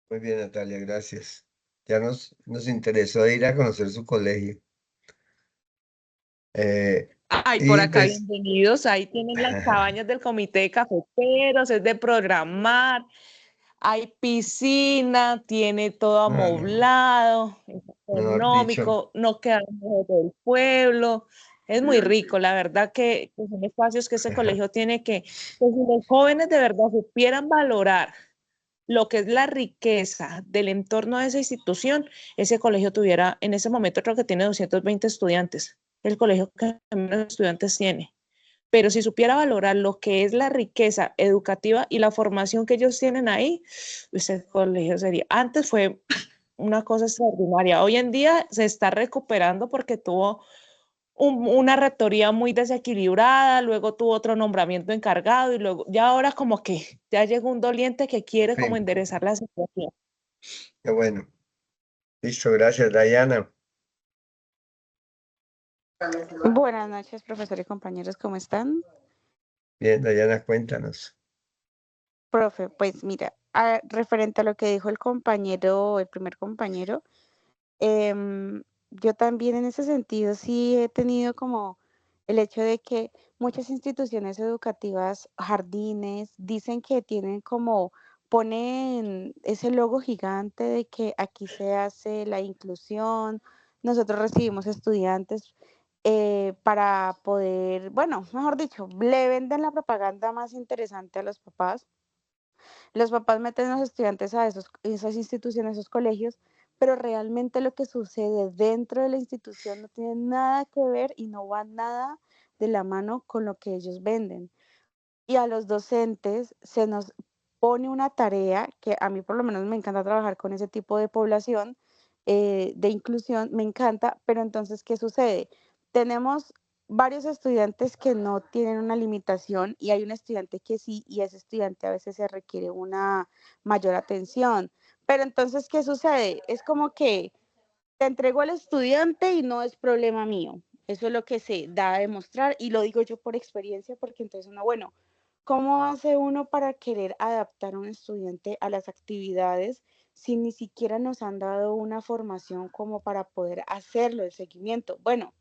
Muy bien, Natalia, gracias. Ya nos interesó ir a conocer su colegio. Ay, por Y acá, pues, bienvenidos. Ahí tienen las cabañas del comité de cafeteros, es de programar. Hay piscina, tiene todo amoblado, es mejor dicho, económico, no queda lejos del pueblo. Es muy rico, la verdad que son espacios que ese colegio tiene que si los jóvenes de verdad supieran valorar lo que es la riqueza del entorno de esa institución, ese colegio tuviera, en ese momento creo que tiene 220 estudiantes, el colegio que menos estudiantes tiene. Pero si supiera valorar lo que es la riqueza educativa y la formación que ellos tienen ahí, ese colegio sería, antes fue una cosa extraordinaria. Hoy en día se está recuperando porque tuvo una rectoría muy desequilibrada, luego tuvo otro nombramiento encargado y luego ya ahora como que ya llegó un doliente que quiere como Sí, enderezar la situación. qué bueno. Listo, gracias, Dayana. Buenas noches, profesor y compañeros, ¿cómo están? Bien, Dayana, cuéntanos. Profe, pues mira, referente a lo que dijo el compañero, el primer compañero, yo también en ese sentido sí he tenido como el hecho de que muchas instituciones educativas, jardines, dicen que tienen como, ponen ese logo gigante de que aquí se hace la inclusión, nosotros recibimos estudiantes para poder, bueno, mejor dicho, le venden la propaganda más interesante a los papás meten a los estudiantes a esas instituciones, esos colegios, pero realmente lo que sucede dentro de la institución no tiene nada que ver y no va nada de la mano con lo que ellos venden. Y a los docentes se nos pone una tarea que a mí por lo menos me encanta trabajar con ese tipo de población de inclusión, me encanta, pero entonces, ¿qué sucede? Tenemos varios estudiantes que no tienen una limitación y hay un estudiante que sí, y ese estudiante a veces se requiere una mayor atención. Pero entonces, ¿qué sucede? Es como que te entrego al estudiante y no es problema mío. Eso es lo que se da a demostrar y lo digo yo por experiencia porque entonces uno, bueno, ¿cómo hace uno para querer adaptar a un estudiante a las actividades si ni siquiera nos han dado una formación como para poder hacerlo, el seguimiento? Bueno,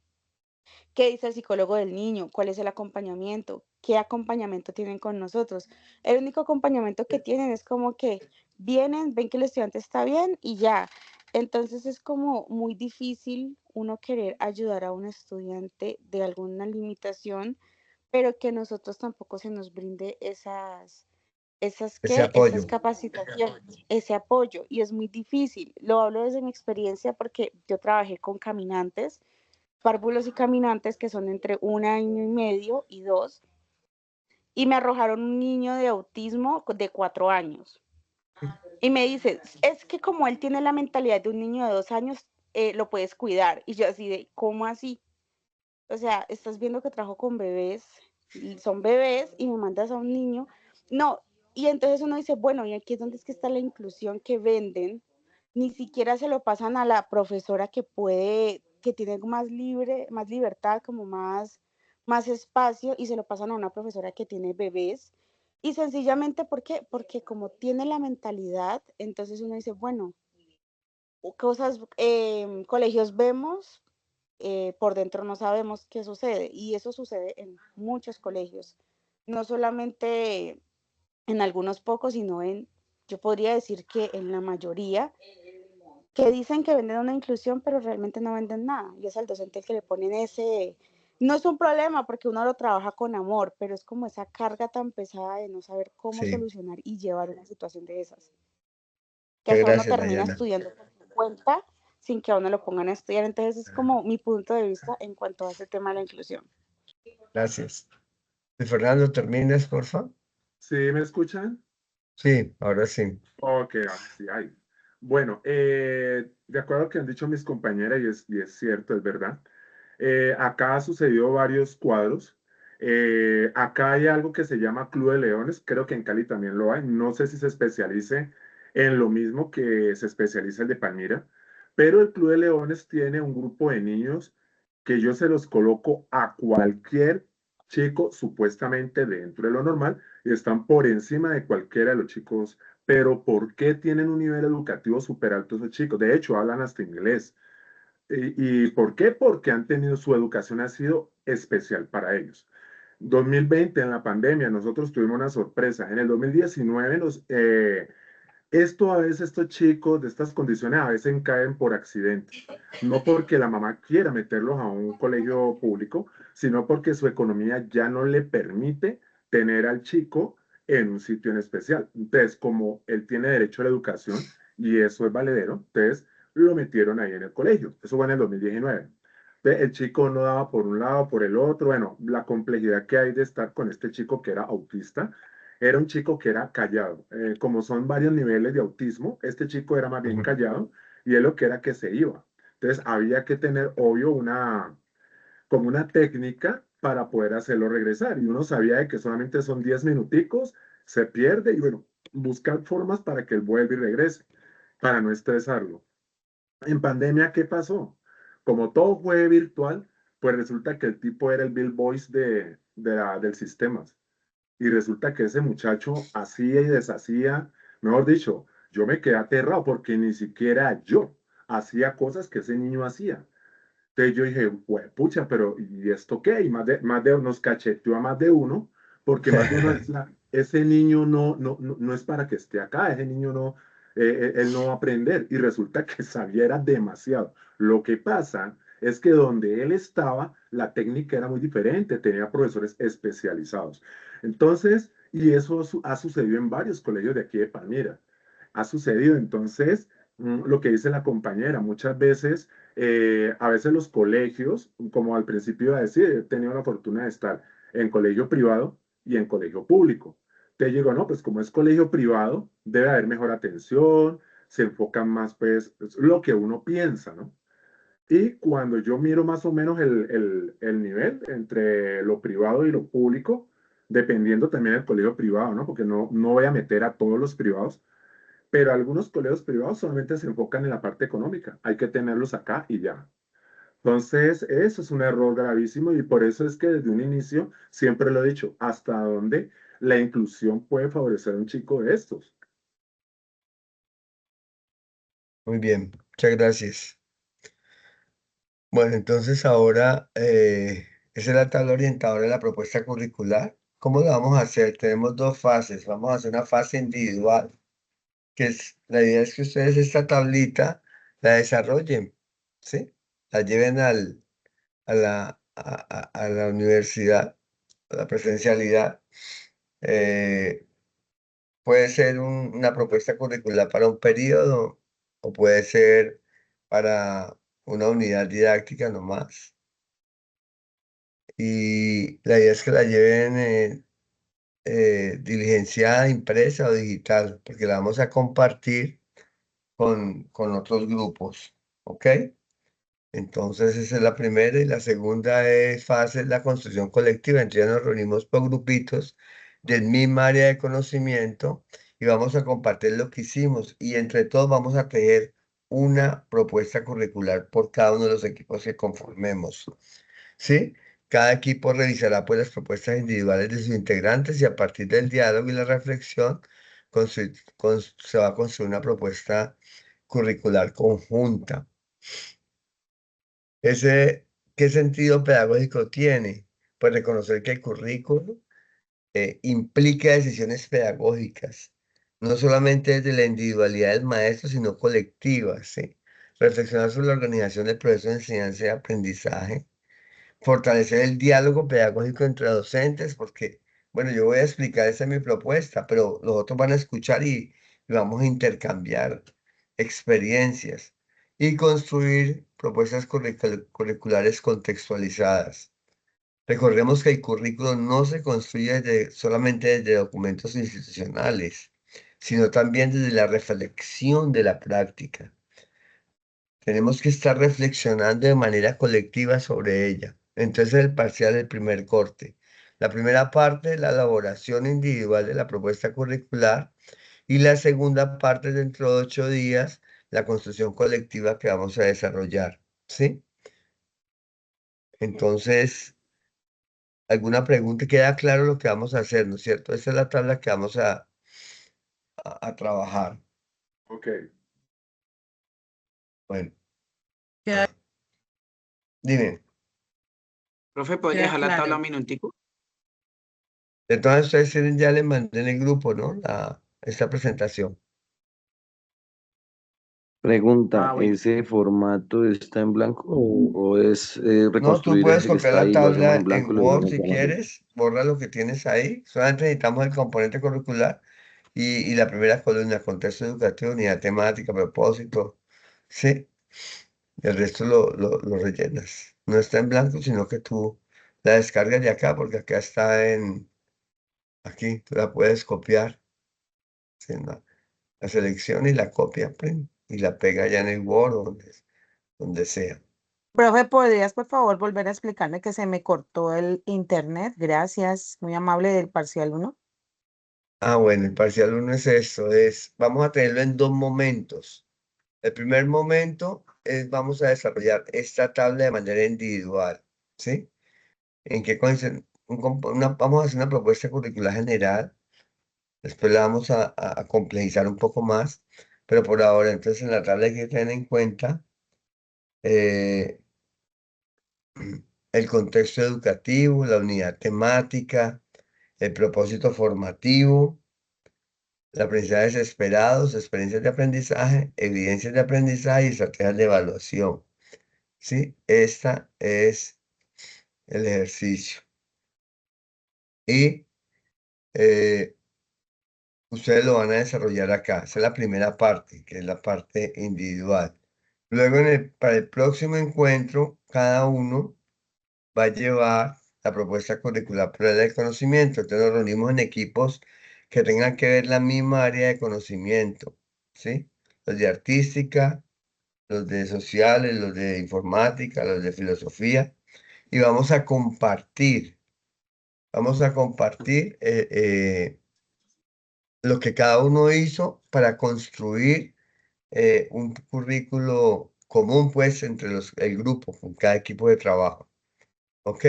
¿qué dice el psicólogo del niño? ¿Cuál es el acompañamiento? ¿Qué acompañamiento tienen con nosotros? El único acompañamiento que tienen es como que vienen, ven que el estudiante está bien y ya. Entonces es como muy difícil uno querer ayudar a un estudiante de alguna limitación, pero que nosotros tampoco se nos brinde Ese esas apoyo. capacitaciones, ese apoyo. Y es muy difícil. Lo hablo desde mi experiencia porque yo trabajé con caminantes párvulos y caminantes que son entre 1 año y medio y 2, y me arrojaron un niño de autismo de 4 años. Y me dice, es que como él tiene la mentalidad de un niño de 2 años, lo puedes cuidar. Y yo así de, ¿cómo así? O sea, estás viendo que trabajo con bebés, y son bebés, y me mandas a un niño. No, y entonces uno dice, bueno, y aquí es donde es que está la inclusión que venden, ni siquiera se lo pasan a la profesora que puede, que tiene más libre, más libertad, como más espacio, y se lo pasan a una profesora que tiene bebés. Y sencillamente, ¿por qué? Porque como tiene la mentalidad, entonces uno dice, bueno, cosas, colegios vemos, por dentro no sabemos qué sucede. Y eso sucede en muchos colegios, no solamente en algunos pocos, sino yo podría decir que en la mayoría, que dicen que venden una inclusión, pero realmente no venden nada. Y es al docente el que le ponen ese, no es un problema porque uno lo trabaja con amor, pero es como esa carga tan pesada de no saber cómo Sí, solucionar y llevar una situación de esas, que muchas hasta uno gracias, termina Dayana. estudiando por su cuenta sin que a uno lo pongan a estudiar. Entonces es como mi punto de vista en cuanto a ese tema de la inclusión. Gracias. Fernando, ¿terminas, por favor? ¿Sí me escuchan? Sí, ahora sí. Ok, ahora sí, ay. Bueno, de acuerdo a lo que han dicho mis compañeras, y es cierto, es verdad. Acá ha sucedido varios cuadros. Acá hay algo que se llama Club de Leones, creo que en Cali también lo hay. No sé si se especialice en lo mismo que se especializa el de Palmira, pero el Club de Leones tiene un grupo de niños que yo se los coloco a cualquier chico supuestamente dentro de lo normal y están por encima de cualquiera de los chicos. Pero ¿por qué tienen un nivel educativo súper alto esos chicos? De hecho, hablan hasta inglés. ¿Y por qué? Porque han tenido, su educación ha sido especial para ellos. 2020, en la pandemia, nosotros tuvimos una sorpresa. En el 2019, esto a veces, estos chicos de estas condiciones a veces caen por accidente. No porque la mamá quiera meterlos a un colegio público, sino porque su economía ya no le permite tener al chico en un sitio en especial. Entonces, como él tiene derecho a la educación y eso es valedero, entonces lo metieron ahí en el colegio. Eso fue en el 2019. Entonces, el chico no daba por un lado, por el otro. Bueno, la complejidad que hay de estar con este chico que era autista, era un chico que era callado. Como son varios niveles de autismo, este chico era más bien Ujú. callado y él lo que era que se iba. Entonces había que tener, obvio, como una técnica para poder hacerlo regresar. Y uno sabía de que solamente son 10 minuticos, se pierde y bueno, buscar formas para que él vuelva y regrese, para no estresarlo. En pandemia, ¿qué pasó? Como todo fue virtual, pues resulta que el tipo era el Bill Boys del sistema. Y resulta que ese muchacho hacía y deshacía, mejor dicho, yo me quedé aterrado porque ni siquiera yo hacía cosas que ese niño hacía. Entonces yo dije, pucha, pero ¿y esto qué? Y más de nos cacheteó a más de uno, porque más de uno decía, ese niño no es para que esté acá, ese niño no, él no va a aprender. Y resulta que sabía era demasiado. Lo que pasa es que donde él estaba, la técnica era muy diferente, tenía profesores especializados. Entonces, y eso ha sucedido en varios colegios de aquí de Palmira. Ha sucedido, entonces, lo que dice la compañera, muchas veces a veces los colegios, como al principio iba a decir, he tenido la fortuna de estar en colegio privado y en colegio público. Te digo, no, pues como es colegio privado, debe haber mejor atención, se enfocan más, pues, lo que uno piensa, ¿no? Y cuando yo miro más o menos el nivel entre lo privado y lo público, dependiendo también del colegio privado, ¿no? Porque no voy a meter a todos los privados, pero algunos colegios privados solamente se enfocan en la parte económica. Hay que tenerlos acá y ya. Entonces, eso es un error gravísimo y por eso es que desde un inicio siempre lo he dicho, hasta dónde la inclusión puede favorecer a un chico de estos. Muy bien, muchas gracias. Bueno, entonces ahora esa es la tabla orientadora de la propuesta curricular. ¿Cómo lo vamos a hacer? Tenemos dos fases. Vamos a hacer una fase individual, que es, la idea es que ustedes esta tablita la desarrollen, ¿sí? La lleven a la universidad, a la presencialidad. Puede ser una propuesta curricular para un periodo o puede ser para una unidad didáctica nomás. Y la idea es que la lleven diligenciada, impresa o digital, porque la vamos a compartir con otros grupos, ¿ok? Entonces esa es la primera y la segunda fase es la construcción colectiva. Entonces ya nos reunimos por grupitos del mismo área de conocimiento y vamos a compartir lo que hicimos y entre todos vamos a tejer una propuesta curricular por cada uno de los equipos que conformemos. ¿Sí? Cada equipo revisará pues las propuestas individuales de sus integrantes y a partir del diálogo y la reflexión se va a construir una propuesta curricular conjunta. ¿Qué sentido pedagógico tiene? Pues reconocer que el currículo implica decisiones pedagógicas, no solamente desde la individualidad del maestro, sino colectivas, ¿sí? Reflexionar sobre la organización del proceso de enseñanza y aprendizaje, fortalecer el diálogo pedagógico entre docentes, porque, bueno, yo voy a explicar, esa es mi propuesta, pero los otros van a escuchar y vamos a intercambiar experiencias y construir propuestas curriculares contextualizadas. Recordemos que el currículo no se construye solamente desde documentos institucionales, sino también desde la reflexión de la práctica. Tenemos que estar reflexionando de manera colectiva sobre ella. Entonces el parcial, el primer corte. La primera parte, la elaboración individual de la propuesta curricular y la segunda parte, dentro de 8 días, la construcción colectiva que vamos a desarrollar. ¿Sí? Entonces, ¿alguna pregunta? Queda claro lo que vamos a hacer, ¿no es cierto? Esa es la tabla que vamos a trabajar. Ok. Bueno, Queda, dime. Profe, ¿puedes queda dejar la tabla claro. un minutico? Entonces ustedes ya les mandé en el grupo, ¿no? Esta presentación. Pregunta, Ah, bueno. ¿ese formato está en blanco o es No, tú reconstruir puedes ese que copiar está la ahí, lo hacemos tabla en blanco en y lo Word dejamos si abajo? quieres, borra lo que tienes ahí. Solamente necesitamos el componente curricular y la primera columna, contexto educativo, unidad temática, propósito. Sí, el resto lo rellenas. No está en blanco, sino que tú la descargas de acá, porque acá está aquí, tú la puedes copiar. ¿Sí? La selección y la copia, print, y la pega ya en el Word o donde sea. Profe, ¿podrías por favor volver a explicarme que se me cortó el internet? Gracias, muy amable del parcial 1. Ah, bueno, el parcial 1 es esto, vamos a tenerlo en dos momentos. El primer momento es, vamos a desarrollar esta tabla de manera individual, ¿sí? ¿En qué consiste? Vamos a hacer una propuesta curricular general, después la vamos a complejizar un poco más, pero por ahora, entonces en la tabla hay que tener en cuenta eh, el contexto educativo, la unidad temática, el propósito formativo, los aprendizajes esperados, experiencias de aprendizaje, evidencias de aprendizaje y estrategias de evaluación. ¿Sí? Esta es el ejercicio. Y ustedes lo van a desarrollar acá. Esa es la primera parte, que es la parte individual. Luego, para el próximo encuentro, cada uno va a llevar la propuesta curricular para el conocimiento. Entonces nos reunimos en equipos que tengan que ver la misma área de conocimiento, ¿sí? Los de artística, los de sociales, los de informática, los de filosofía, y vamos a compartir lo que cada uno hizo para construir un currículo común, pues, entre el grupo, con cada equipo de trabajo. ¿Ok?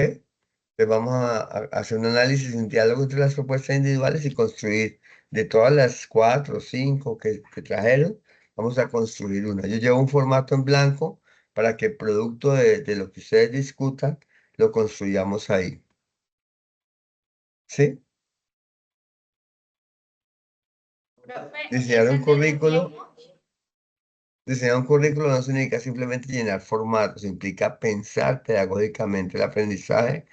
Pues vamos a hacer un análisis, un diálogo entre las propuestas individuales y construir de todas las 4 o 5 que trajeron, vamos a construir una. Yo llevo un formato en blanco para que producto de lo que ustedes discutan, lo construyamos ahí. ¿Sí? Profe, Diseñar ¿esa un te la currículo. enviamos? Diseñar un currículo no significa simplemente llenar formatos, implica pensar pedagógicamente el aprendizaje,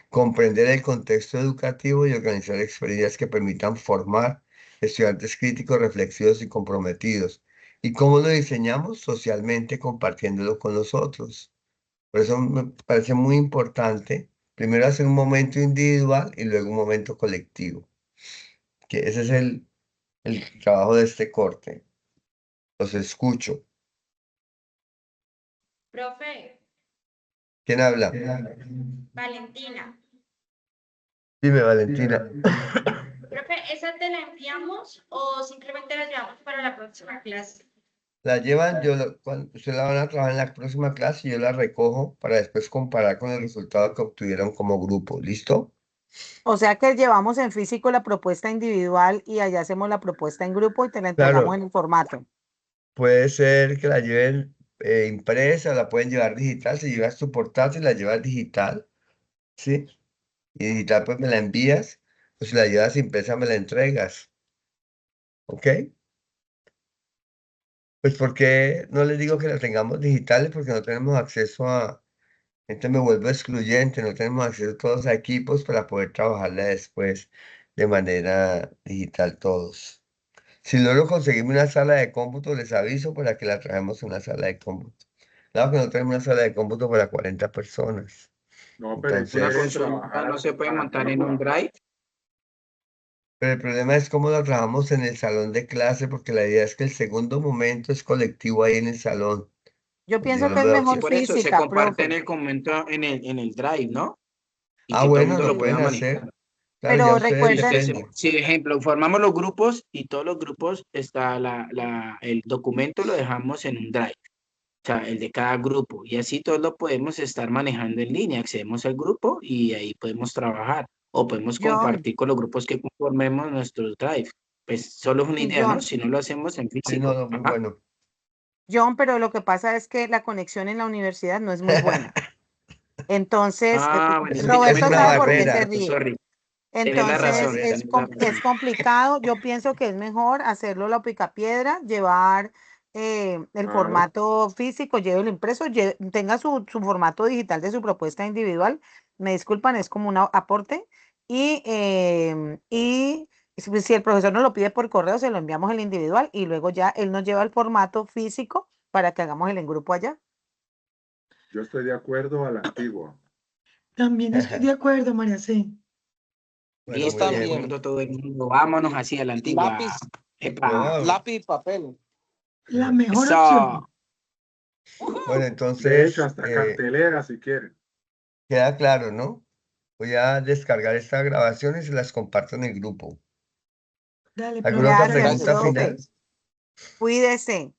comprender el contexto educativo y organizar experiencias que permitan formar estudiantes críticos, reflexivos y comprometidos. ¿Y cómo lo diseñamos? Socialmente, compartiéndolo con los otros. Por eso me parece muy importante, primero hacer un momento individual y luego un momento colectivo, que ese es el trabajo de este corte. Los escucho. Profe, ¿Quién habla? Valentina. Dime, Valentina. Profe, ¿esa te la enviamos o simplemente la llevamos para la próxima clase? La llevan, cuando ustedes la van a trabajar en la próxima clase, yo la recojo para después comparar con el resultado que obtuvieron como grupo. ¿Listo? O sea que llevamos en físico la propuesta individual y allá hacemos la propuesta en grupo y te la entregamos Claro, en el formato. puede ser que la lleven impresa, la pueden llevar digital. Si llevas tu portátil, la llevas digital, ¿sí? Y digital, pues me la envías. O si la llevas impresa, me la entregas. ¿Ok? Pues porque no les digo que la tengamos digitales, porque no tenemos acceso a. Entonces me vuelvo excluyente, no tenemos acceso todos a equipos para poder trabajarla después de manera digital todos. Si luego conseguimos una sala de cómputo, les aviso para que la traemos a una sala de cómputo. Claro que no tenemos una sala de cómputo para 40 personas. No, pero es Una Entonces, chévere consulta, ¿no trabajar se puede para que montar uno en un pueda. drive? pero el problema es cómo lo trabajamos en el salón de clase, porque la idea es que el segundo momento es colectivo ahí en el salón. Yo Yo pienso lo que es veo Sí, mejor que. por eso se física, comparte en profe, el momento en el drive, ¿no? Y Ah, que todo el bueno, mundo lo lo pueda pueden manejar. hacer. Claro, ya pero ustedes Y recuerden, entonces, deciden. si ejemplo, formamos los grupos y todos los grupos está el documento lo dejamos en un drive, o sea, el de cada grupo. Y así todos lo podemos estar manejando en línea. Accedemos al grupo y ahí podemos trabajar. O podemos John compartir con los grupos que conformemos nuestros drive. Pues solo es una y idea, ¿no? John, Si no lo hacemos en Sí, no, físico. no, muy Ajá. bueno. John, pero lo que pasa es que la conexión en la universidad no es muy buena. Entonces, Ah, bueno, es que yo me Es Roberto una sabe trabajo por qué con se barrera. datos, ríe. sorry. Tienes la Entonces, razón, es, tienes la es razón. complicado. Yo pienso que es mejor hacerlo la picapiedra, llevar el Claro. formato físico, lleve el impreso, tenga su formato digital de su propuesta individual. Me disculpan, es como un aporte. Y si el profesor nos lo pide por correo, se lo enviamos el individual y luego ya él nos lleva el formato físico para que hagamos el en grupo allá. Yo estoy de acuerdo a la antigua. También estoy de acuerdo, María C. Bueno, Yo muy De bien. también. acuerdo todo el mundo. Vámonos así a la antigua. Lápiz, Epa. No, lápiz y papel. La mejor opción. Eso. Bueno, De entonces hecho, hasta cartelera si quieren. queda claro, ¿no? Voy a descargar estas grabaciones y se las comparto en el grupo. Dale, ¿Alguna otra profe. Gracias, pregunta profe. final? Cuídese. Ahí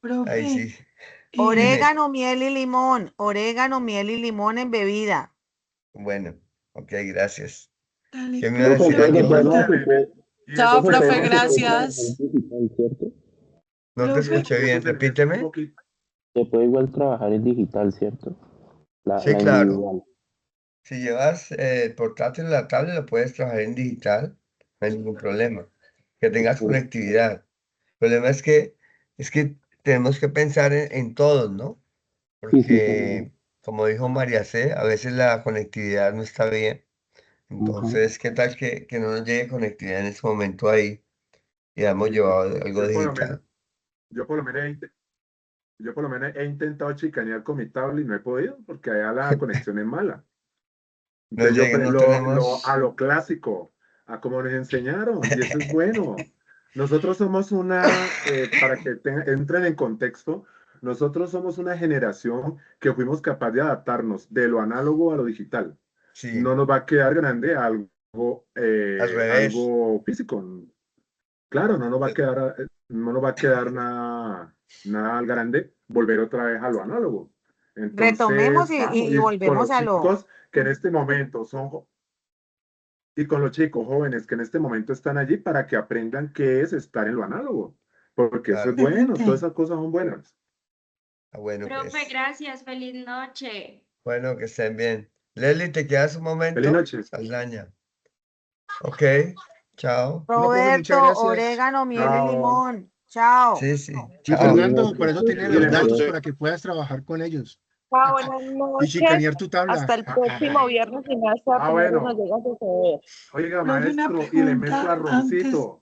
Profe, sí. eh, Dime. Orégano, miel y limón. Orégano, miel y limón en bebida. Bueno, ok, gracias. dale, ¿Qué me iba a Profe, decir profe, alguien más? Pregúntale. Y Chao, eso profe, profe, pero podemos no se puede hacer. trabajar gracias. en digital, ¿cierto? No te profe, escuché bien, Eso es un repíteme. poquito. Se puede igual trabajar en digital, ¿cierto? Sí, La claro. individual. Si llevas el portátil o la tablet, lo puedes trabajar en digital, no hay ningún problema. Que tengas conectividad. El problema es que tenemos que pensar en todos, ¿no? Sí, sí, Porque, como dijo María C., a veces la conectividad no está bien. Entonces, ¿qué tal que no nos llegue conectividad en ese momento ahí y hemos Sí, sí. llevado algo Yo por lo menos, digital? yo por lo menos yo por lo menos he intentado chicanear con mi tablet y no he podido porque allá la conexión es mala. No Entonces llegue, no tenemos... a lo clásico, a como nos enseñaron, y eso es bueno. Nosotros somos para que entren en contexto, nosotros somos una generación que fuimos capaces de adaptarnos de lo análogo a lo digital. Sí, No nos va a quedar grande al revés. algo físico. Claro, no nos va a quedar nada grande volver otra vez a lo análogo. Retomemos Entonces, y y con volvemos los a lo... chicos que en este momento y con los chicos jóvenes que en este momento están allí para que aprendan qué es estar en lo análogo, porque eso es Claro. bueno, todas excelente. esas cosas son buenas. Ah, bueno, Profe, pues. gracias, feliz noche. Bueno, que estén bien. Leslie, ¿te quedas un Feliz momento? noche. Saldaña. Ok, chao. Bueno, profe, muchas Roberto, gracias. orégano, miel y Chao. limón. Chao. Sí, sí, Luis chao. Fernando, para eso tienen Y los le datos, meto, para que puedas trabajar con ellos Ah, buenas y noches. chicanear tu tabla. Hasta el próximo viernes y más a primero nos bueno, llega a suceder. oiga, Profe, una maestro, y le meto pregunta antes arrocito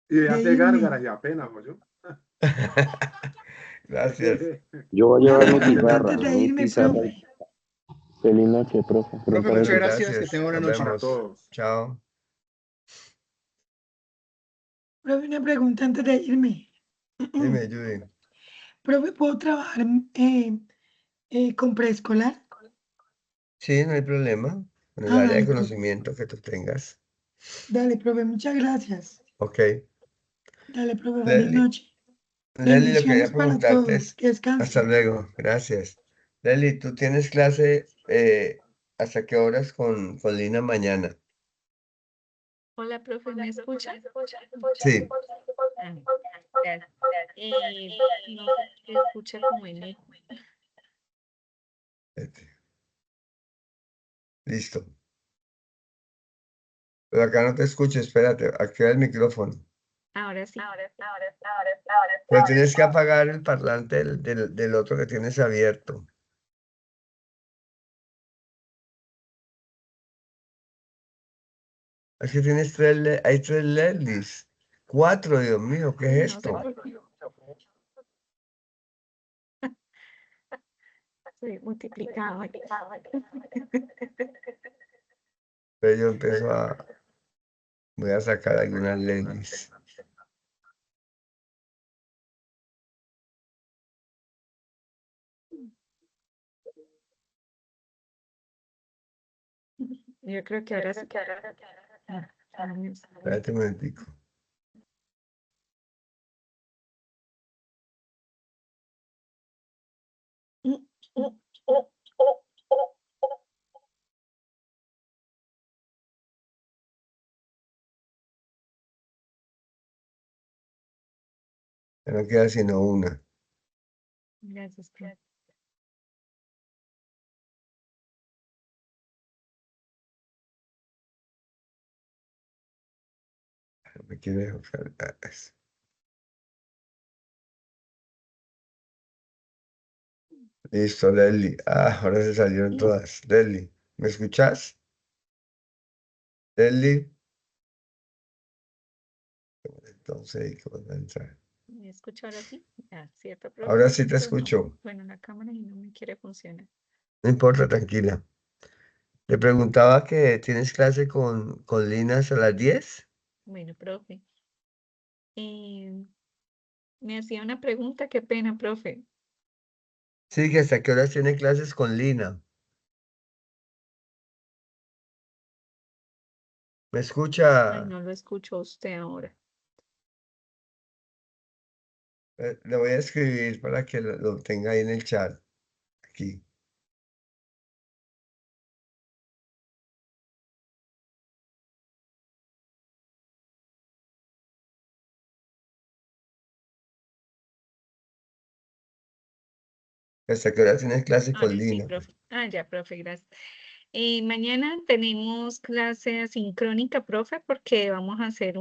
y de hace irme. gárgaras y apenas, yo. Gracias. Yo voy a Una llevar mi pregunta pizarra, antes de mi irme, pizarra. profe. Feliz noche, profe. Profe, Pronta muchas Bueno, recuperación. gracias, que gracias. tenga buena Nos noche. Para vemos. todos. Chao. Profe, una pregunta antes de irme. Dime, Judy. Profe, ¿puedo trabajar con preescolar? Sí, no hay problema. Con el Ah, área de dale, profe. conocimiento que tú tengas. Dale, profe, muchas gracias. Ok. Dale, profe, feliz Leslie, noche. Leslie, lo que quería Bendiciones para preguntarte todos. es, Que hasta descansen. luego. Gracias. Leslie, ¿tú tienes clase hasta qué horas con Lina mañana? Hola, profe, ¿me escucha? Sí. Ah, gracias. No sé si escucha como en eco. Listo. Pero acá no te escucho, espérate, activa el micrófono. Ahora sí. Pero tienes que apagar el parlante del otro que tienes abierto. Es que tienes hay tres Leslies. Cuatro, Dios mío, ¿qué es No sé esto? por qué. Soy multiplicado aquí. Pero yo empiezo voy a sacar algunas Leslies. Yo creo que ahora sí. Espérate un momentico. Ya no queda sino una. Gracias, profe. Me quiere buscar. Listo, Leslie. Ah, ahora se salieron todas. Leslie, ¿me escuchas? Leslie. Entonces, ¿cómo va a entrar? ¿Me escucha ahora sí? Ah, cierto, profe. Ahora sí te Pues no. escucho. Bueno, la cámara y no me quiere funcionar. No importa, tranquila. Le preguntaba que tienes clase con Linas a las 10. Bueno, profe. Me hacía una pregunta, qué pena, profe. Sí, que hasta qué horas tiene clases con Lina. ¿Me Ay, escucha? no lo escucho a usted ahora. Le voy a escribir para que lo tenga ahí en el chat. Aquí. ¿Hasta qué hora tienes clase Ah, con ya, sí, Lina? profe. Ah, ya, profe, gracias. Mañana tenemos clase asincrónica, profe, porque vamos a hacer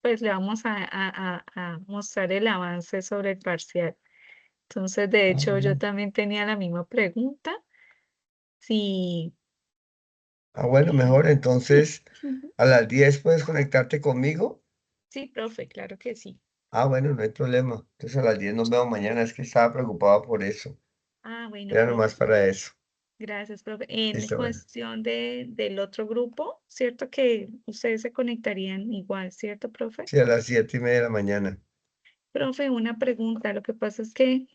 pues le vamos a mostrar el avance sobre el parcial. Entonces, de hecho, yo también tenía la misma pregunta. Sí. Ah, bueno, mejor. Entonces, a las 10 puedes conectarte conmigo. Sí, profe, claro que sí. Ah, bueno, no hay problema. Entonces a las 10 nos vemos mañana. Es que estaba preocupado por eso. Ah, bueno, Era profe. nomás para eso. Gracias, profe. En Listo, bueno. cuestión del otro grupo, ¿cierto? Que ustedes se conectarían igual, ¿cierto, profe? Sí, a las 7:30 de la mañana. Profe, una pregunta. Lo que pasa es que,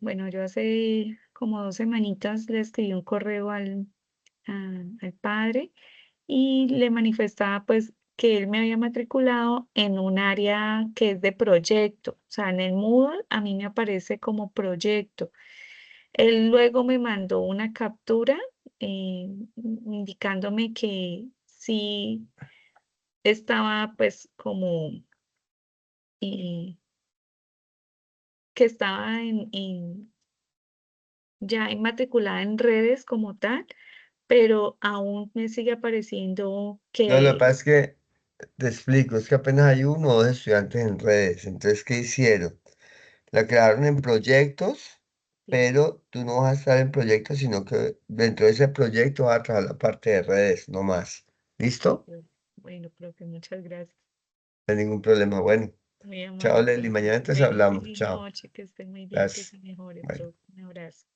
bueno, yo hace como 2 semanitas le escribí un correo al padre y le manifestaba pues que él me había matriculado en un área que es de proyecto. O sea, en el Moodle a mí me aparece como proyecto. Él luego me mandó una captura indicándome que sí estaba pues como eh, que estaba ya inmatriculada en redes como tal, pero aún me sigue apareciendo No, lo que que pasa es que te explico, es que apenas hay 1 o 2 estudiantes en redes. Entonces, ¿qué hicieron? La crearon en proyectos, sí, pero tú no vas a estar en proyectos, sino que dentro de ese proyecto vas a trabajar la parte de redes, no más. ¿Listo? bueno, profe, muchas gracias. No hay ningún problema. Bueno, Muy chao, amable, Leslie. profe. Mañana entonces Bueno, hablamos. feliz Chao. noche, que esté muy bien, que Gracias. se mejore, Bueno. profe. Un abrazo.